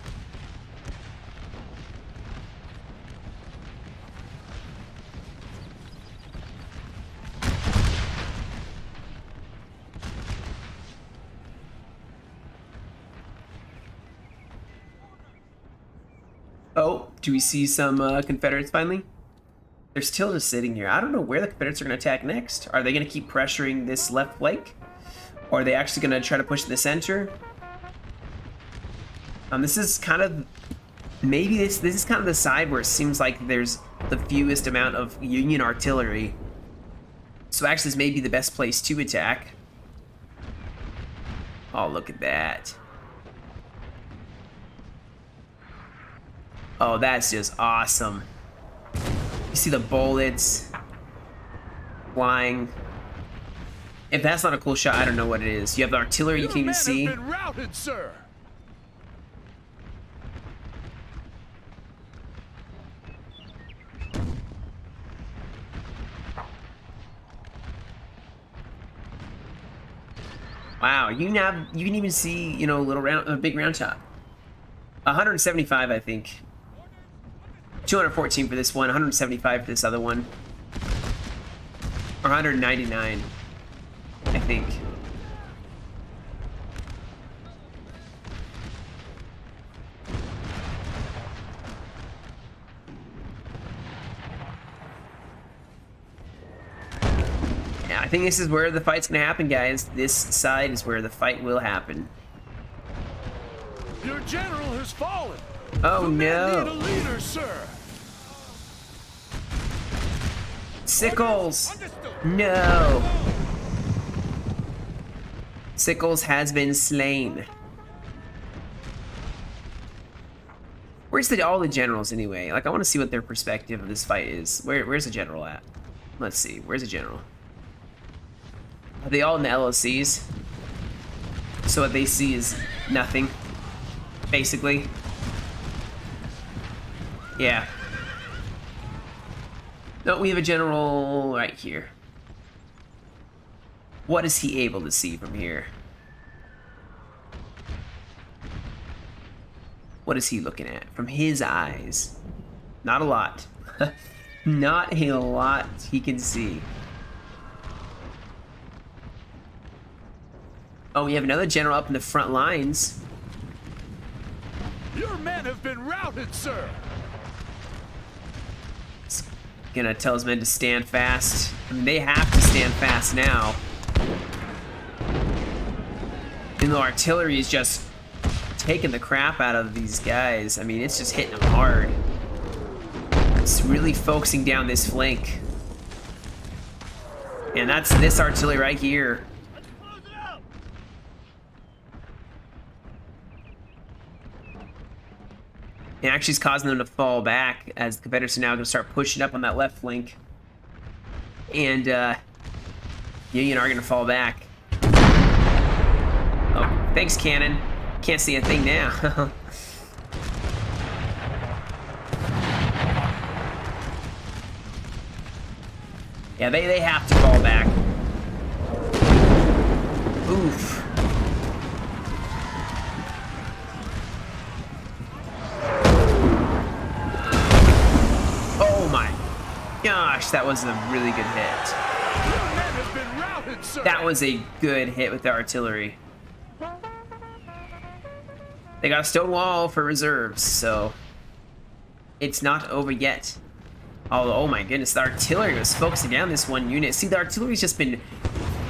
Do we see some Confederates finally? They're still just sitting here. I don't know where the Confederates are going to attack next. Are they going to keep pressuring this left flank? Or are they actually going to try to push the center? This is kind of... Maybe this is kind of the side where it seems like there's the fewest amount of Union artillery. So actually this may be the best place to attack. Oh, look at that. Oh, that's just awesome. You see the bullets flying. If that's not a cool shot, I don't know what it is. You have the artillery you can even see. Your men have been routed, sir. Wow, you can even see, you know, a big round shot. 175, I think. 214 for this one, 175 for this other one. Or 199, I think. Yeah, I think this is where the fight's gonna happen, guys. This side is where the fight will happen. Your general has fallen. Oh no! Need a leader, sir. Sickles! No! Sickles has been slain. Where's all the generals anyway? Like, I want to see what their perspective of this fight is. Where's the general at? Let's see. Where's the general? Are they all in the LOCs? So what they see is nothing, basically. Yeah. No, we have a general right here. What is he able to see from here? What is he looking at from his eyes? Not a lot. Not a lot he can see. Oh, we have another general up in the front lines. Your men have been routed, sir. Gonna tell his men to stand fast. I mean, they have to stand fast now. Even though artillery is just taking the crap out of these guys. I mean, it's just hitting them hard. It's really focusing down this flank. And that's this artillery right here. It actually is causing them to fall back as the Confederates are now going to start pushing up on that left flank. And Union are going to fall back. Oh, thanks, cannon. Can't see a thing now. Yeah, they have to fall back. Oof. Oh my gosh, that was a really good hit. Your men have been routed, sir. That was a good hit with the artillery. They got a stone wall for reserves, so it's not over yet. Oh my goodness, the artillery was focusing down this one unit. See, the artillery's just been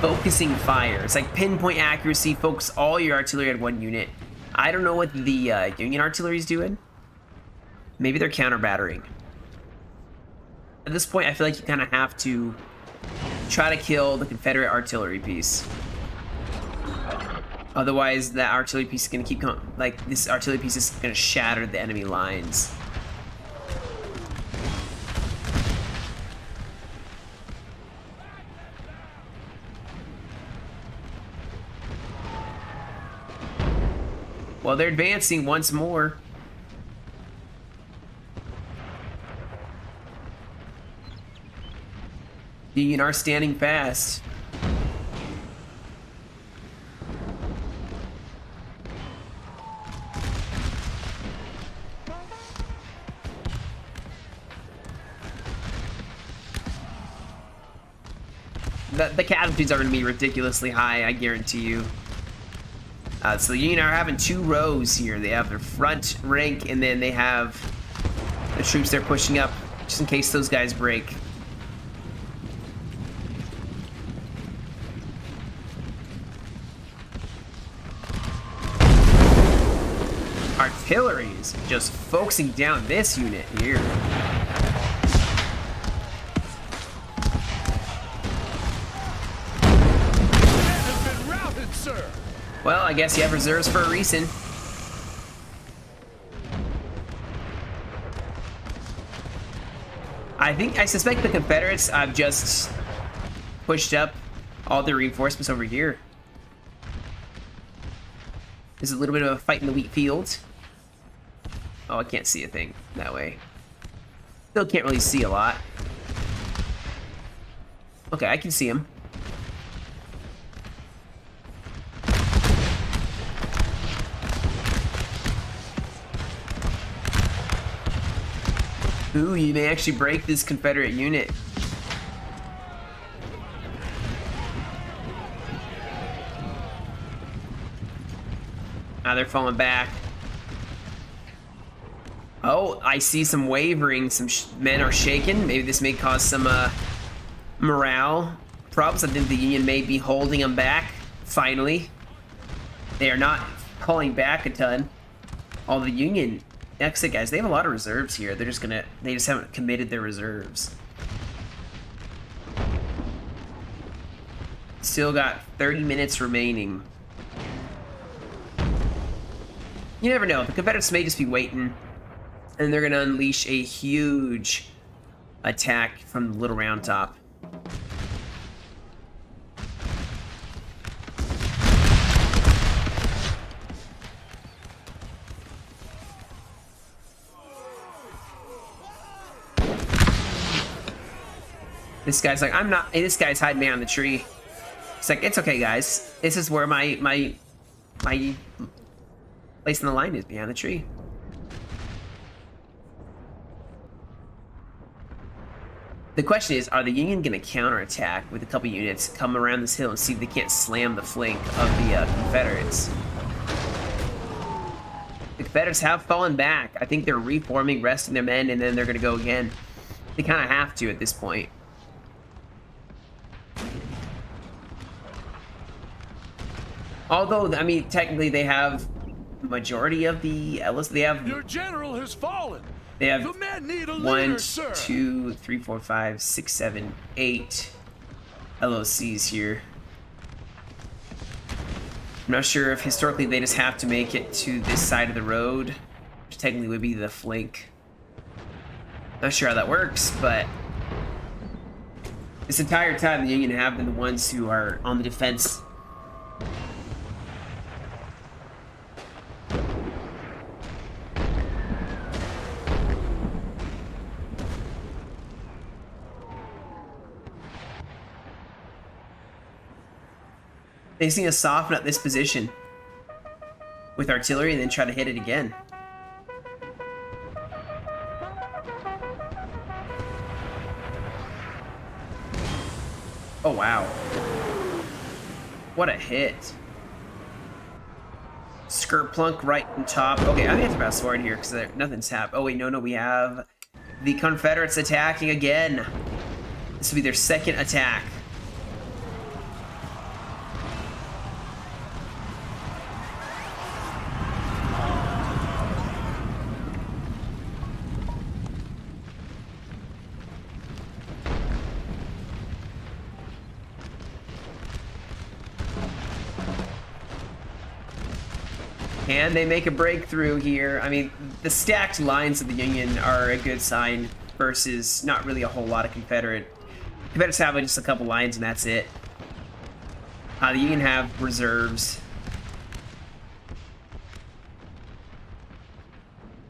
focusing fire. It's like pinpoint accuracy, focus all your artillery at one unit. I don't know what the Union artillery's doing. Maybe they're counter-battering. At this point, I feel like you kind of have to try to kill the Confederate artillery piece. Otherwise, that artillery piece is going to keep coming. Like, this artillery piece is going to shatter the enemy lines. Well, they're advancing once more. The Union are standing fast. The casualties are going to be ridiculously high, I guarantee you. So the Union are having two rows here. They have their front rank, and then they have troops they're pushing up, just in case those guys break. Artillery is just focusing down this unit here. Sir. Well, I guess you have reserves for a reason. I suspect the Confederates have just pushed up all their reinforcements over here. There's a little bit of a fight in the wheat field. Oh, I can't see a thing that way. Still can't really see a lot. Okay, I can see him. Ooh, you may actually break this Confederate unit. Now they're falling back. Oh, I see some wavering. Some men are shaken. Maybe this may cause some morale problems. I think the Union may be holding them back. Finally, they are not calling back a ton. All the Union. Exit guys, they have a lot of reserves here. They just haven't committed their reserves. Still got 30 minutes remaining. You never know. The Confederates may just be waiting, and they're gonna unleash a huge attack from the Little Round Top. This guy's like, I'm not. Hey, this guy's hiding behind the tree. It's like, it's okay, guys. This is where my place in the line is, behind the tree. The question is, are the Union going to counterattack with a couple units, come around this hill and see if they can't slam the flank of the Confederates? The Confederates have fallen back. I think they're reforming, resting their men, and then they're going to go again. They kind of have to at this point. Although, I mean, technically they have the majority of the Ellis. They have. Your general has fallen. They have the men need a leader, 1, sir. 2, 3, 4, 5, 6, 7, 8 LOCs here. I'm not sure if historically they just have to make it to this side of the road, which technically would be the flank. Not sure how that works, but this entire time the Union have been the ones who are on the defense. They just need to soften up this position with artillery and then try to hit it again. Oh, wow. What a hit. Skirt plunk right on top. Okay, I think I have to fast forward here because nothing's happened. Oh, wait, no, we have the Confederates attacking again. This will be their second attack. And they make a breakthrough here. I mean, the stacked lines of the Union are a good sign versus not really a whole lot of Confederates have just a couple lines and that's it. The Union have reserves.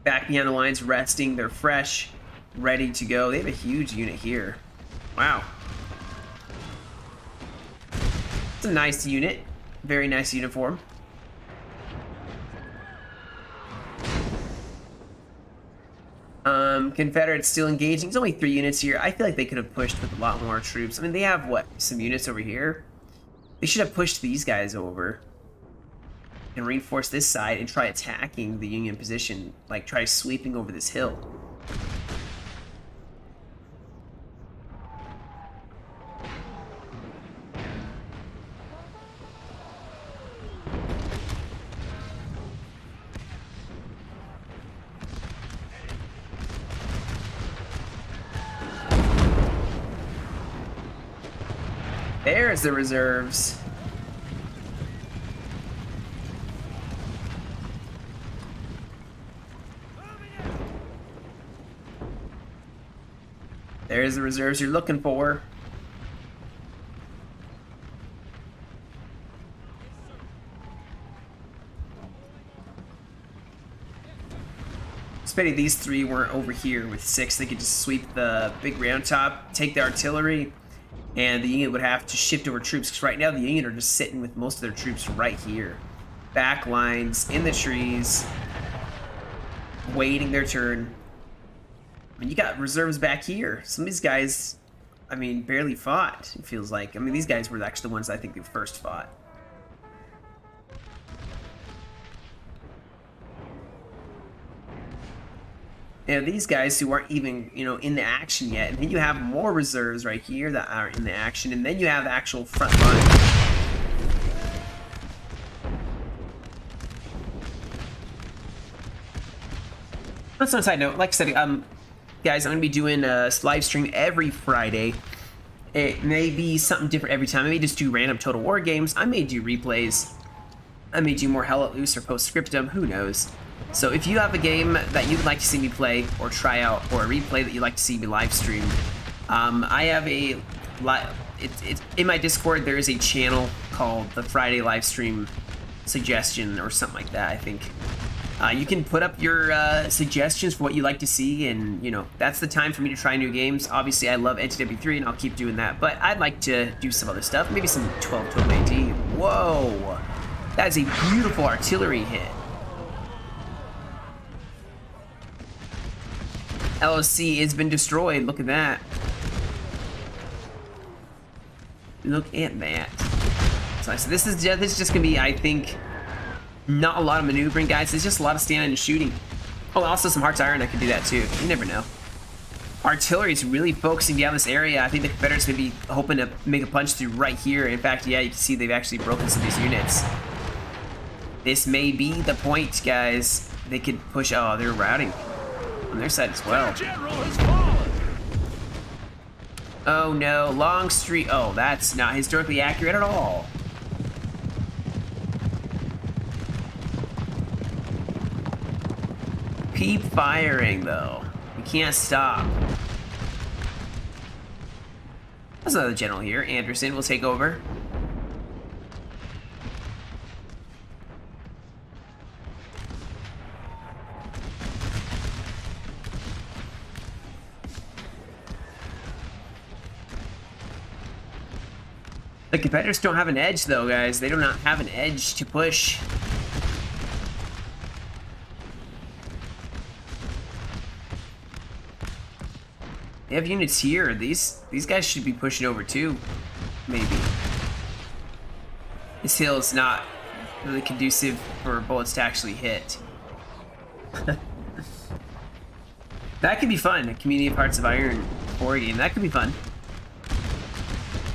Back behind the lines, resting. They're fresh, ready to go. They have a huge unit here. Wow. It's a nice unit. Very nice uniform. Confederates still engaging. There's only 3 units here. I feel like they could have pushed with a lot more troops. I mean, they have, what, some units over here? They should have pushed these guys over and reinforced this side and try attacking the Union position. Like, try sweeping over this hill. There's the reserves. There's the reserves you're looking for. It's pity these three weren't over here with 6. They could just sweep the big round top, take the artillery, and the Union would have to shift over troops, because right now the Union are just sitting with most of their troops right here. Back lines, in the trees, waiting their turn. I mean, you got reserves back here. Some of these guys, I mean, barely fought, it feels like. I mean, these guys were actually the ones I think who first fought. And these guys who aren't even, you know, in the action yet. And then you have more reserves right here that are in the action. And then you have the actual front line. That's on a side note. Like I said, guys, I'm going to be doing a live stream every Friday. It may be something different every time. I may just do random Total War games. I may do replays. I may do more Hell Let Loose or Postscriptum. Who knows? So if you have a game that you'd like to see me play or try out, or a replay that you'd like to see me live stream, I have a it's in my Discord. There is a channel called the Friday Live Stream Suggestion or something like that, I think. You can put up your suggestions for what you like to see, and you know, that's the time for me to try new games. Obviously, I love NTW3 and I'll keep doing that, but I'd like to do some other stuff, maybe some 12 AD. Whoa, that is a beautiful artillery hit. LOC has been destroyed. Look at that. Look at that. So this is just gonna be, I think, not a lot of maneuvering, guys. It's just a lot of standing and shooting. Oh, also some Heart's Iron. I could do that too. You never know. Artillery is really focusing down this area. I think the Confederates may be hoping to make a punch through right here. In fact, yeah, you can see they've actually broken some of these units. This may be the point, guys. They could push. Oh, they're routing on their side as well. The general has fallen. Oh no, Longstreet. Oh, that's not historically accurate at all. Keep firing though. We can't stop. There's another general here. Anderson will take over. The Confederates don't have an edge though, guys. They do not have an edge to push. They have units here. These guys should be pushing over too, maybe. This hill is not really conducive for bullets to actually hit. That could be fun. A Community of Hearts of Iron 4 game. That could be fun.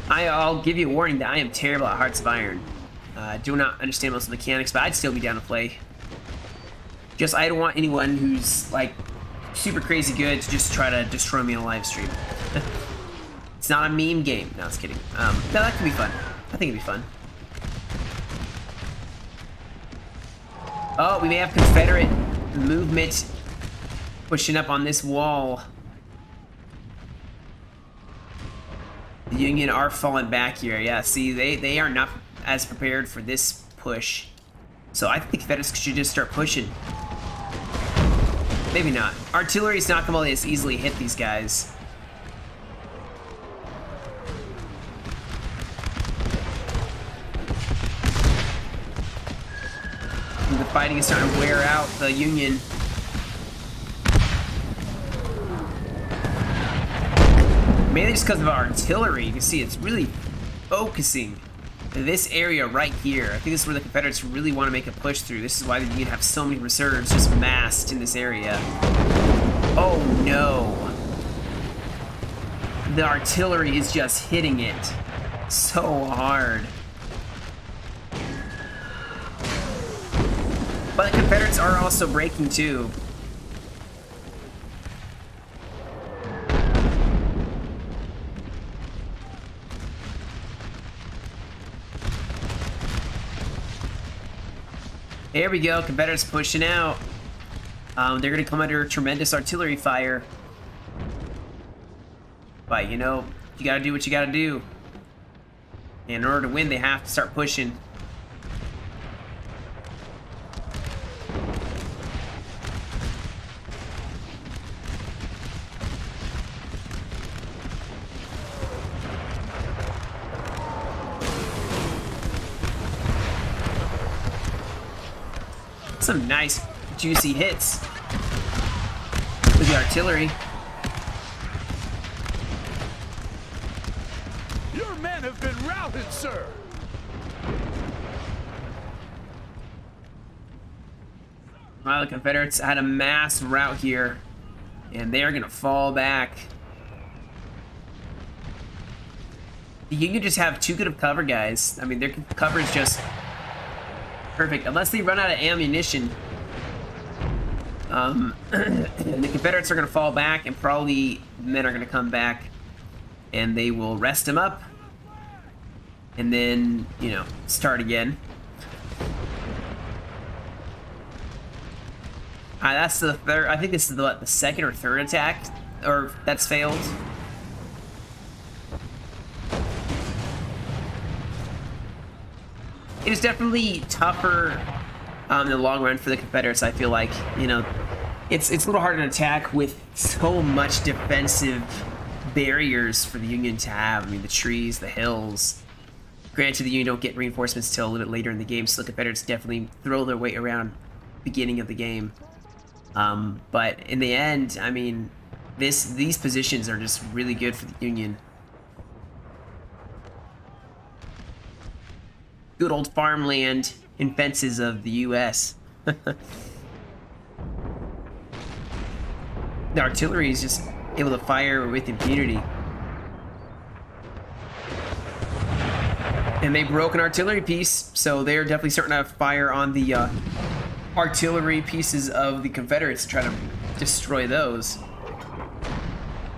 I'll give you a warning that I am terrible at Hearts of Iron. Do not understand most of the mechanics, but I'd still be down to play. Just I don't want anyone who's like super crazy good to just try to destroy me on a live stream. It's not a meme game. No, I was kidding. No, that could be fun. I think it'd be fun. Oh, we may have Confederate movement pushing up on this wall. The Union are falling back here. Yeah, see, they are not as prepared for this push. So I think the Confederates should just start pushing. Maybe not. Artillery's not going to as easily hit these guys. And the fighting is starting to wear out the Union. Mainly just because of our artillery. You can see it's really focusing this area right here. I think this is where the Confederates really want to make a push through. This is why the Union have so many reserves just massed in this area. Oh no. The artillery is just hitting it so hard. But the Confederates are also breaking too. There we go. Confederates pushing out. They're going to come under tremendous artillery fire. But, you know, you got to do what you got to do. And in order to win, they have to start pushing. Some nice, juicy hits with the artillery. Your men have been routed, sir. Well, the Confederates had a mass rout here, and they are going to fall back. The Union just have too good of cover, guys. I mean, their cover is just perfect, unless they run out of ammunition. The Confederates are going to fall back, and probably men are going to come back, and they will rest them up, and then, you know, start again. That's the third. I think this is the second or third attack, or that's failed. It is definitely tougher in the long run for the Confederates. I feel like, you know, it's a little harder to attack with so much defensive barriers for the Union to have. I mean, the trees, the hills. Granted, the Union don't get reinforcements till a little bit later in the game, so the Confederates definitely throw their weight around beginning of the game. But in the end, I mean, these positions are just really good for the Union. Good old farmland and fences of the U.S. The artillery is just able to fire with impunity. And they broke an artillery piece, so they're definitely starting to fire on the artillery pieces of the Confederates to try to destroy those.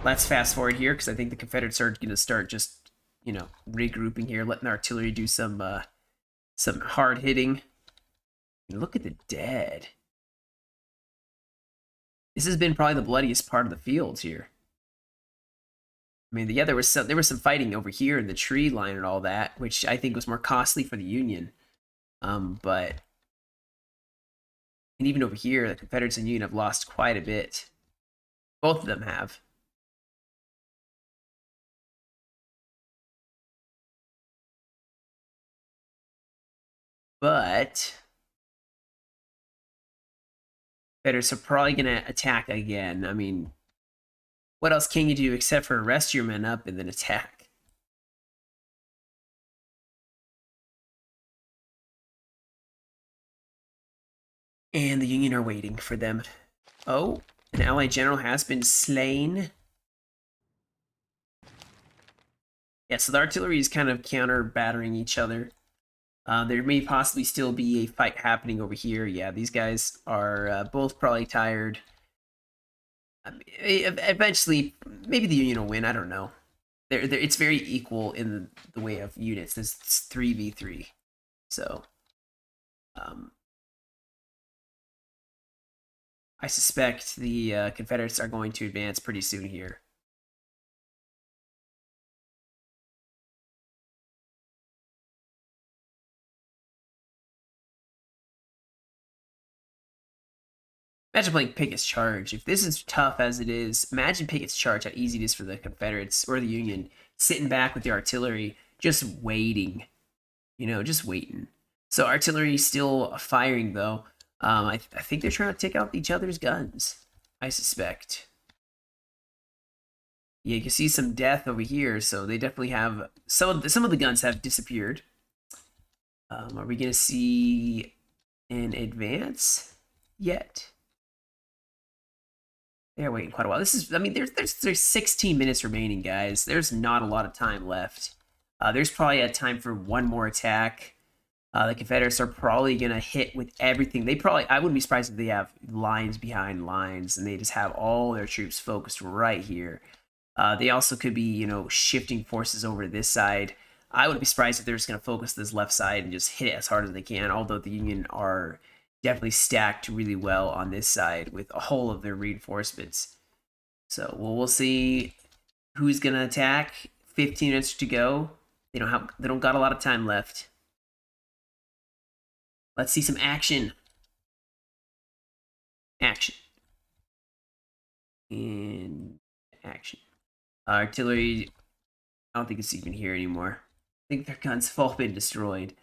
Let's fast forward here, because I think the Confederates are going to start just, you know, regrouping here, letting the artillery do some hard hitting. Look at the dead. This has been probably the bloodiest part of the field here. I mean, yeah, there was some fighting over here in the tree line and all that, which I think was more costly for the Union. But and even over here, the Confederates and Union have lost quite a bit. Both of them have. But Confederates are probably going to attack again. I mean, what else can you do except for rest your men up and then attack? And the Union are waiting for them. Oh, an Allied general has been slain. Yeah, so the artillery is kind of counter-battering each other. There may possibly still be a fight happening over here. Yeah, these guys are both probably tired. Eventually, maybe the Union will win. I don't know. It's very equal in the way of units. There's 3v3. So, I suspect the Confederates are going to advance pretty soon here. Imagine playing Pickett's Charge. If this is tough as it is, imagine Pickett's Charge, how easy it is for the Confederates or the Union, sitting back with the artillery, just waiting. You know, just waiting. So artillery still firing, though. I think they're trying to take out each other's guns, I suspect. Yeah, you can see some death over here, so they definitely have... Some of the guns have disappeared. Are we going to see an advance yet? They're waiting quite a while. This is, I mean, there's 16 minutes remaining, guys. There's not a lot of time left. There's probably a time for one more attack. The Confederates are probably going to hit with everything. I wouldn't be surprised if they have lines behind lines and they just have all their troops focused right here. They also could be, you know, shifting forces over to this side. I wouldn't be surprised if they're just going to focus this left side and just hit it as hard as they can, although the Union are definitely stacked really well on this side with a whole of their reinforcements. So we'll see who's gonna attack. 15 minutes to go. They don't got a lot of time left. Let's see some action. Action. And action. Artillery, I don't think it's even here anymore. I think their guns have all been destroyed.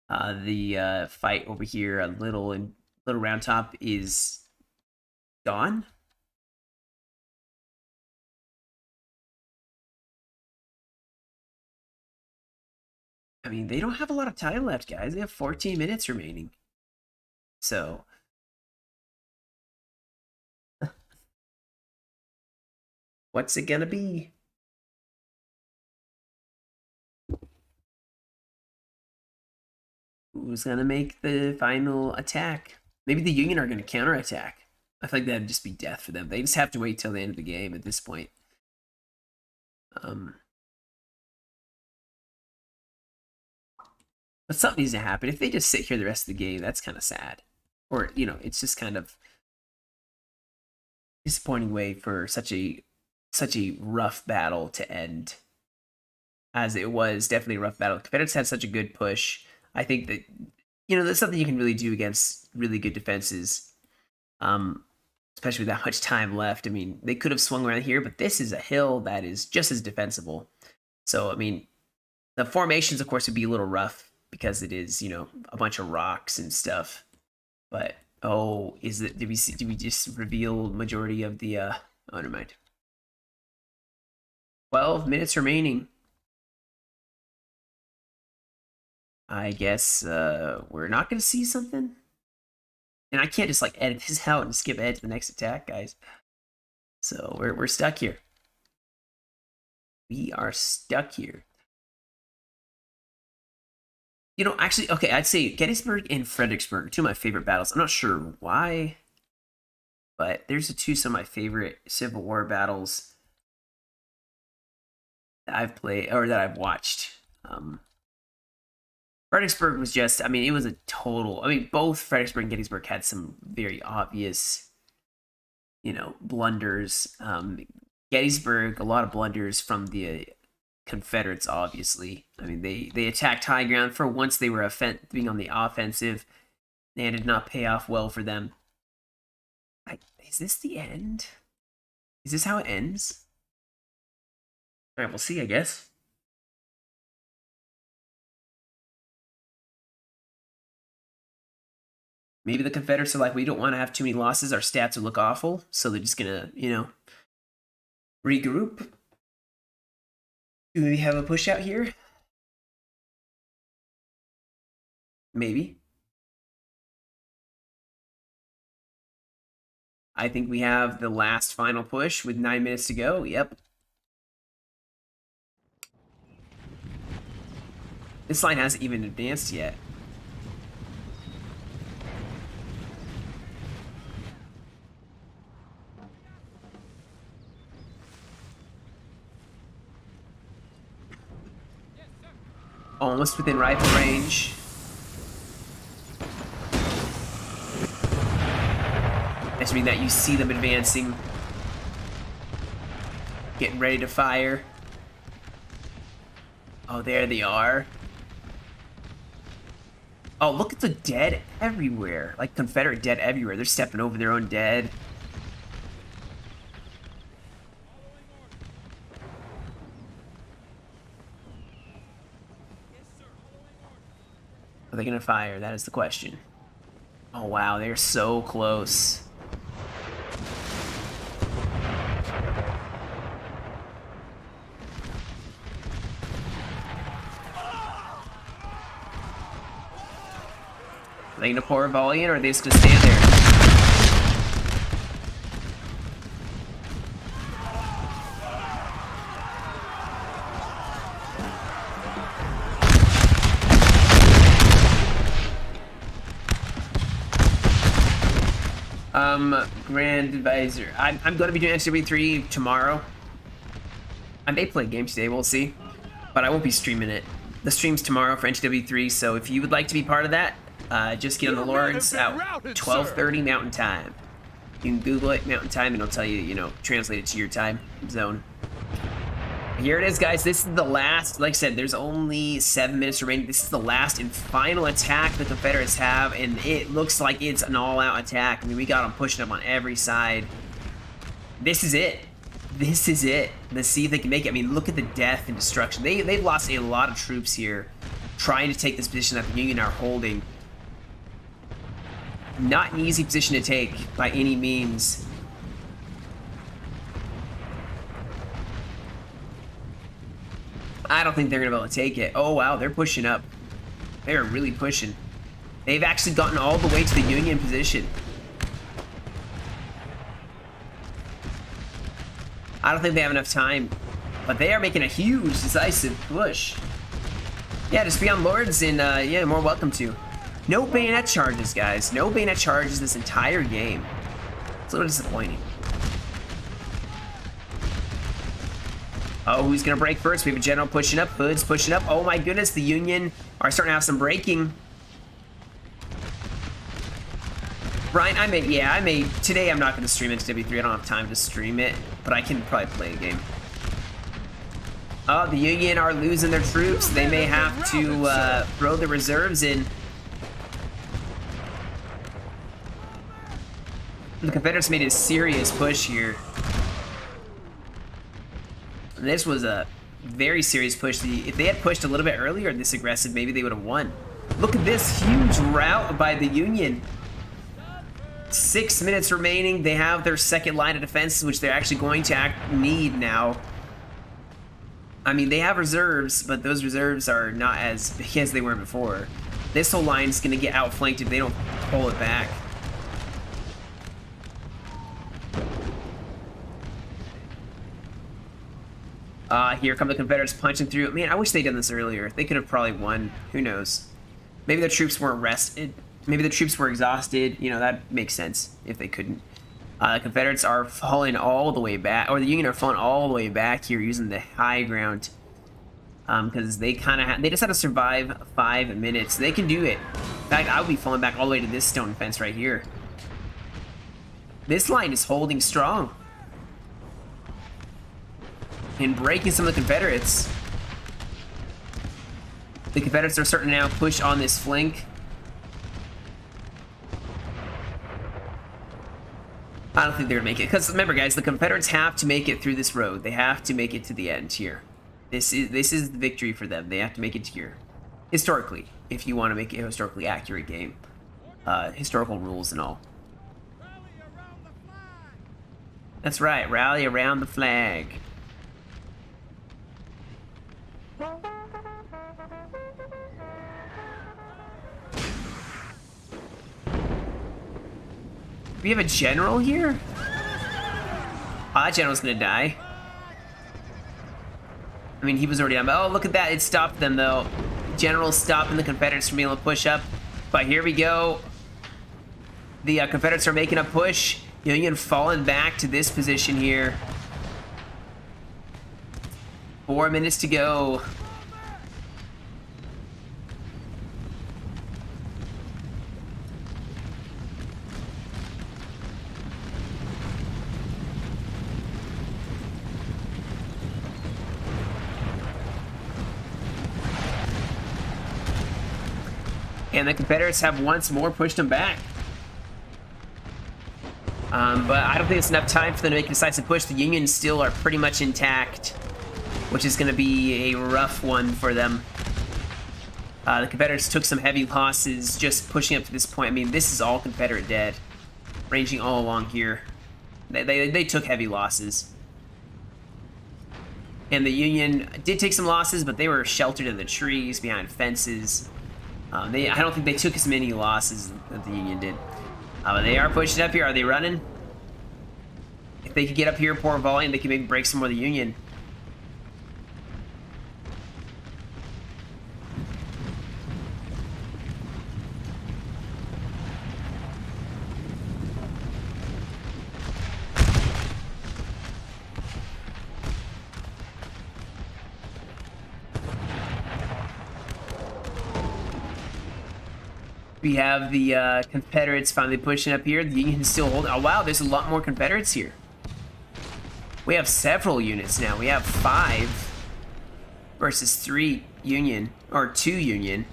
The fight over here, Little Round Top, is gone. I mean, they don't have a lot of time left, guys. They have 14 minutes remaining. So, what's it gonna be? Who's gonna make the final attack? Maybe the Union are gonna counterattack. I think that'd just be death for them. They just have to wait till the end of the game at this point. But something needs to happen. If they just sit here the rest of the game, that's kind of sad. Or, you know, it's just kind of disappointing way for such a rough battle to end. As it was definitely a rough battle. Confederates had such a good push. I think that, you know, that's something you can really do against really good defenses. Especially with that much time left. I mean, they could have swung around here, but this is a hill that is just as defensible. So, I mean, the formations, of course, would be a little rough because it is, you know, a bunch of rocks and stuff. But, oh, did we just reveal majority of the, oh, never mind. 12 minutes remaining. I guess we're not going to see something. And I can't just like edit this out and skip ahead to the next attack, guys. So we're stuck here. We are stuck here. You know, actually, okay, I'd say Gettysburg and Fredericksburg, two of my favorite battles. I'm not sure why, but there's some of my favorite Civil War battles that I've played or that I've watched. Fredericksburg was just, I mean, it was a total, I mean, both Fredericksburg and Gettysburg had some very obvious, you know, blunders. Gettysburg, a lot of blunders from the Confederates, obviously. I mean, they attacked high ground for once they were being on the offensive, and it did not pay off well for them. Is this the end? Is this how it ends? All right, we'll see, I guess. Maybe the Confederates are like, we don't want to have too many losses. Our stats would look awful. So they're just going to, you know, regroup. Do we have a push out here? Maybe. I think we have the last final push with 9 minutes to go. Yep. This line hasn't even advanced yet. Almost within rifle range. That should mean that you see them advancing. Getting ready to fire. Oh, there they are. Oh, look at the dead everywhere. Like Confederate dead everywhere. They're stepping over their own dead. Are they going to fire? That is the question. Oh, wow. They're so close. Are they going to pour a volley in, or are they just going to stand there? Grand Advisor. I'm going to be doing XW3 tomorrow. I may play games today, we'll see. But I won't be streaming it. The stream's tomorrow for NTW3, so if you would like to be part of that, Just get on the Your men Lords have at been routed, 12:30 Mountain Time. You can Google it, Mountain Time, and it'll tell you, you know, translate it to your time zone. Here it is, guys. This is the last, like I said, there's only 7 minutes remaining. This is the last and final attack the Confederates have, and it looks like it's an all-out attack. I mean, we got them pushing them on every side. This is it. This is it. Let's see if they can make it. I mean, look at the death and destruction. They've lost a lot of troops here trying to take this position that the Union are holding. Not an easy position to take by any means. I don't think they're going to be able to take it. Oh, wow, they're pushing up. They're really pushing. They've actually gotten all the way to the Union position. I don't think they have enough time, but they are making a huge, decisive push. Yeah, just be on Lords, and yeah, more welcome to. No bayonet charges, guys. No bayonet charges this entire game. It's a little disappointing. Oh, who's gonna break first? We have a general pushing up, Hood's pushing up. Oh my goodness, the Union are starting to have some breaking. Ryan, today I'm not gonna stream into W3. I don't have time to stream it, but I can probably play a game. Oh, the Union are losing their troops. They may have to throw the reserves in. The Confederates made a serious push here. This was a very serious push. If they had pushed a little bit earlier, this aggressive, maybe they would have won. Look at this huge rout by the Union. 6 minutes remaining. They have their second line of defense, which they're actually going to need now. I mean, they have reserves, but those reserves are not as big as they were before. This whole line is going to get outflanked if they don't pull it back. Here come the Confederates punching through. Man, I wish they'd done this earlier. They could have probably won. Who knows? Maybe the troops weren't rested. Maybe the troops were exhausted. You know, that makes sense if they couldn't. The Confederates are falling all the way back, or the Union are falling all the way back here using the high ground. Because they they just had to survive 5 minutes. They can do it. In fact, I would be falling back all the way to this stone fence right here. This line is holding strong. And breaking some of the Confederates. The Confederates are starting to now push on this flank. I don't think they're gonna make it. Because remember, guys, the Confederates have to make it through this road. They have to make it to the end here. This is the victory for them. They have to make it here. Historically, if you want to make it a historically accurate game. Historical rules and all. That's right, rally around the flag. We have a general here? Oh, that general's gonna die. I mean, he was already on. Oh, look at that. It stopped them, though. General's stopping the Confederates from being able to push up. But here we go. The Confederates are making a push. Union falling back to this position here. 4 minutes to go. And the Confederates have once more pushed them back. But I don't think it's enough time for them to make a decisive push. The Unions still are pretty much intact, which is going to be a rough one for them. The Confederates took some heavy losses just pushing up to this point. I mean, this is all Confederate dead, ranging all along here. They took heavy losses. And the Union did take some losses, but they were sheltered in the trees, behind fences. I don't think they took as many losses that the Union did. But they are pushing up here. Are they running? If they could get up here, pour volume, they could maybe break some more of the Union. We have the Confederates finally pushing up here. The Union is still holding. Oh, wow, there's a lot more Confederates here. We have several units now. We have 5 versus 3 Union, or 2 Union.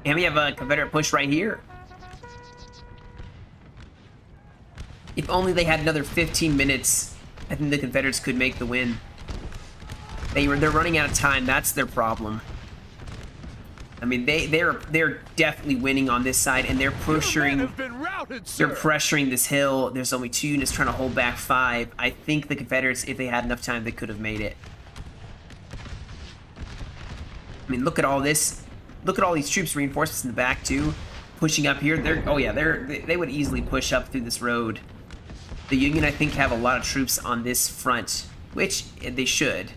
And we have a Confederate push right here. If only they had another 15 minutes, I think the Confederates could make the win. They're running out of time. That's their problem. I mean, they're definitely winning on this side, and they're pressuring. They're pressuring this hill. There's only 2 units trying to hold back 5. I think the Confederates, if they had enough time, they could have made it. I mean, look at all this. Look at all these troops, reinforcements in the back too, pushing up here. They would easily push up through this road. The Union, I think, have a lot of troops on this front, which they should.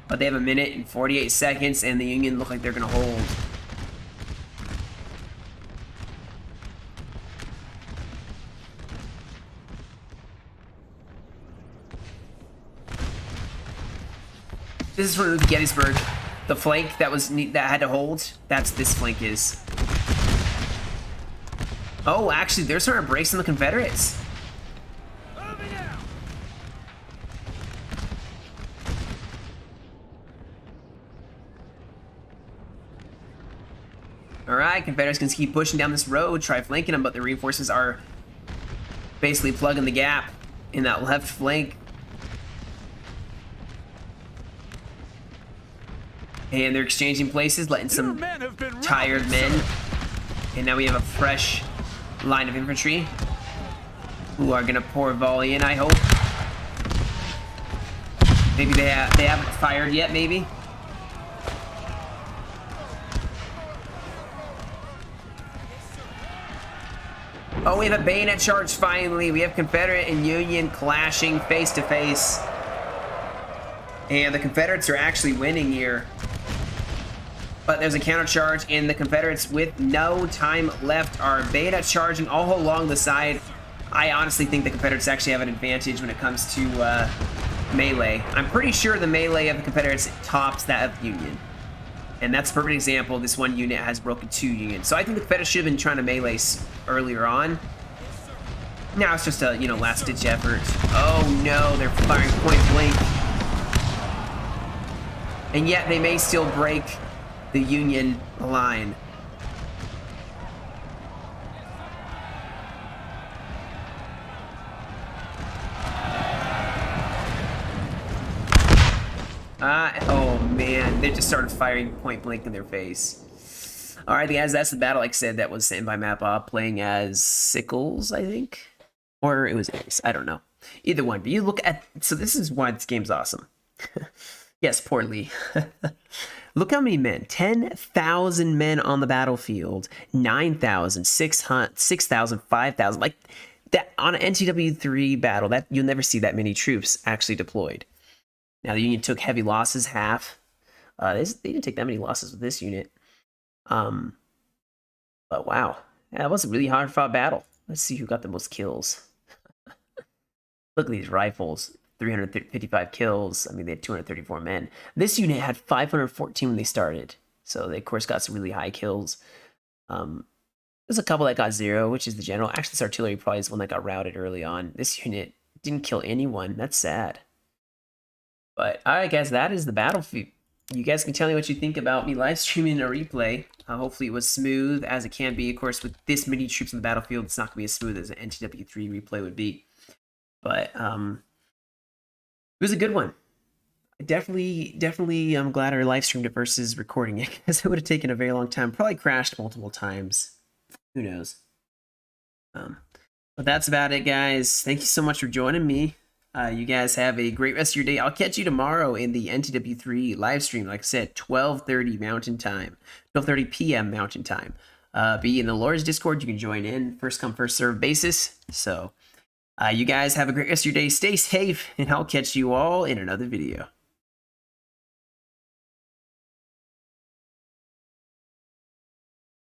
But they have 1 minute and 48 seconds, and the Union look like they're going to hold. This is from Gettysburg. The flank that had to hold, that's this flank is. Oh, actually, they're starting to break some of the Confederates. Alright, Confederates can keep pushing down this road, try flanking them, but the reinforcements are basically plugging the gap in that left flank. And they're exchanging places, letting some tired men. And now we have a fresh line of infantry who are gonna pour a volley in, I hope. Maybe they haven't fired yet, maybe. Oh, we have a bayonet charge finally. We have Confederate and Union clashing face to face. And the Confederates are actually winning here. But there's a counter charge, and the Confederates, with no time left, are bayonet charging all along the side. I honestly think the Confederates actually have an advantage when it comes to melee. I'm pretty sure the melee of the Confederates tops that of Union. And that's a perfect example. This one unit has broken 2 Unions. So I think the Confederates should have been trying to melee earlier on. Now it's just a, last-ditch effort. Oh no, they're firing point blank. And yet they may still break the Union line. Oh man, they just started firing point blank in their face. Alright guys, that's the battle. Like I said, that was sent by Mapbob, playing as Sickles, I think. Or it was Ace, I don't know. Either one, but you look at, so this is why this game's awesome. Yes, poor Lee. Look how many men. 10,000 men on the battlefield. 9,000, 6,000, 5,000. Like, that on an NTW3 battle, that you'll never see that many troops actually deployed. Now, the Union took heavy losses, half. They didn't take that many losses with this unit. But wow. That was a really hard-fought battle. Let's see who got the most kills. Look at these rifles. 355 kills. I mean, they had 234 men. This unit had 514 when they started. So they, of course, got some really high kills. There's a couple that got 0, which is the general. Actually, this artillery probably is one that got routed early on. This unit didn't kill anyone. That's sad. But, alright guys, that is the battlefield. You guys can tell me what you think about me live streaming a replay. Hopefully it was smooth as it can be. Of course, with this many troops on the battlefield, it's not going to be as smooth as an NTW3 replay would be. But, it was a good one. I definitely I'm glad I live streamed it versus recording it, because it would have taken a very long time. Probably crashed multiple times. Who knows? But that's about it, guys. Thank you so much for joining me. You guys have a great rest of your day. I'll catch you tomorrow in the NTW3 live stream. Like I said, 12:30 Mountain Time, 12:30 p.m. Mountain Time. Be in the Lord's Discord. You can join in. First come, first serve basis. So, you guys have a great rest of your day. Stay safe, and I'll catch you all in another video.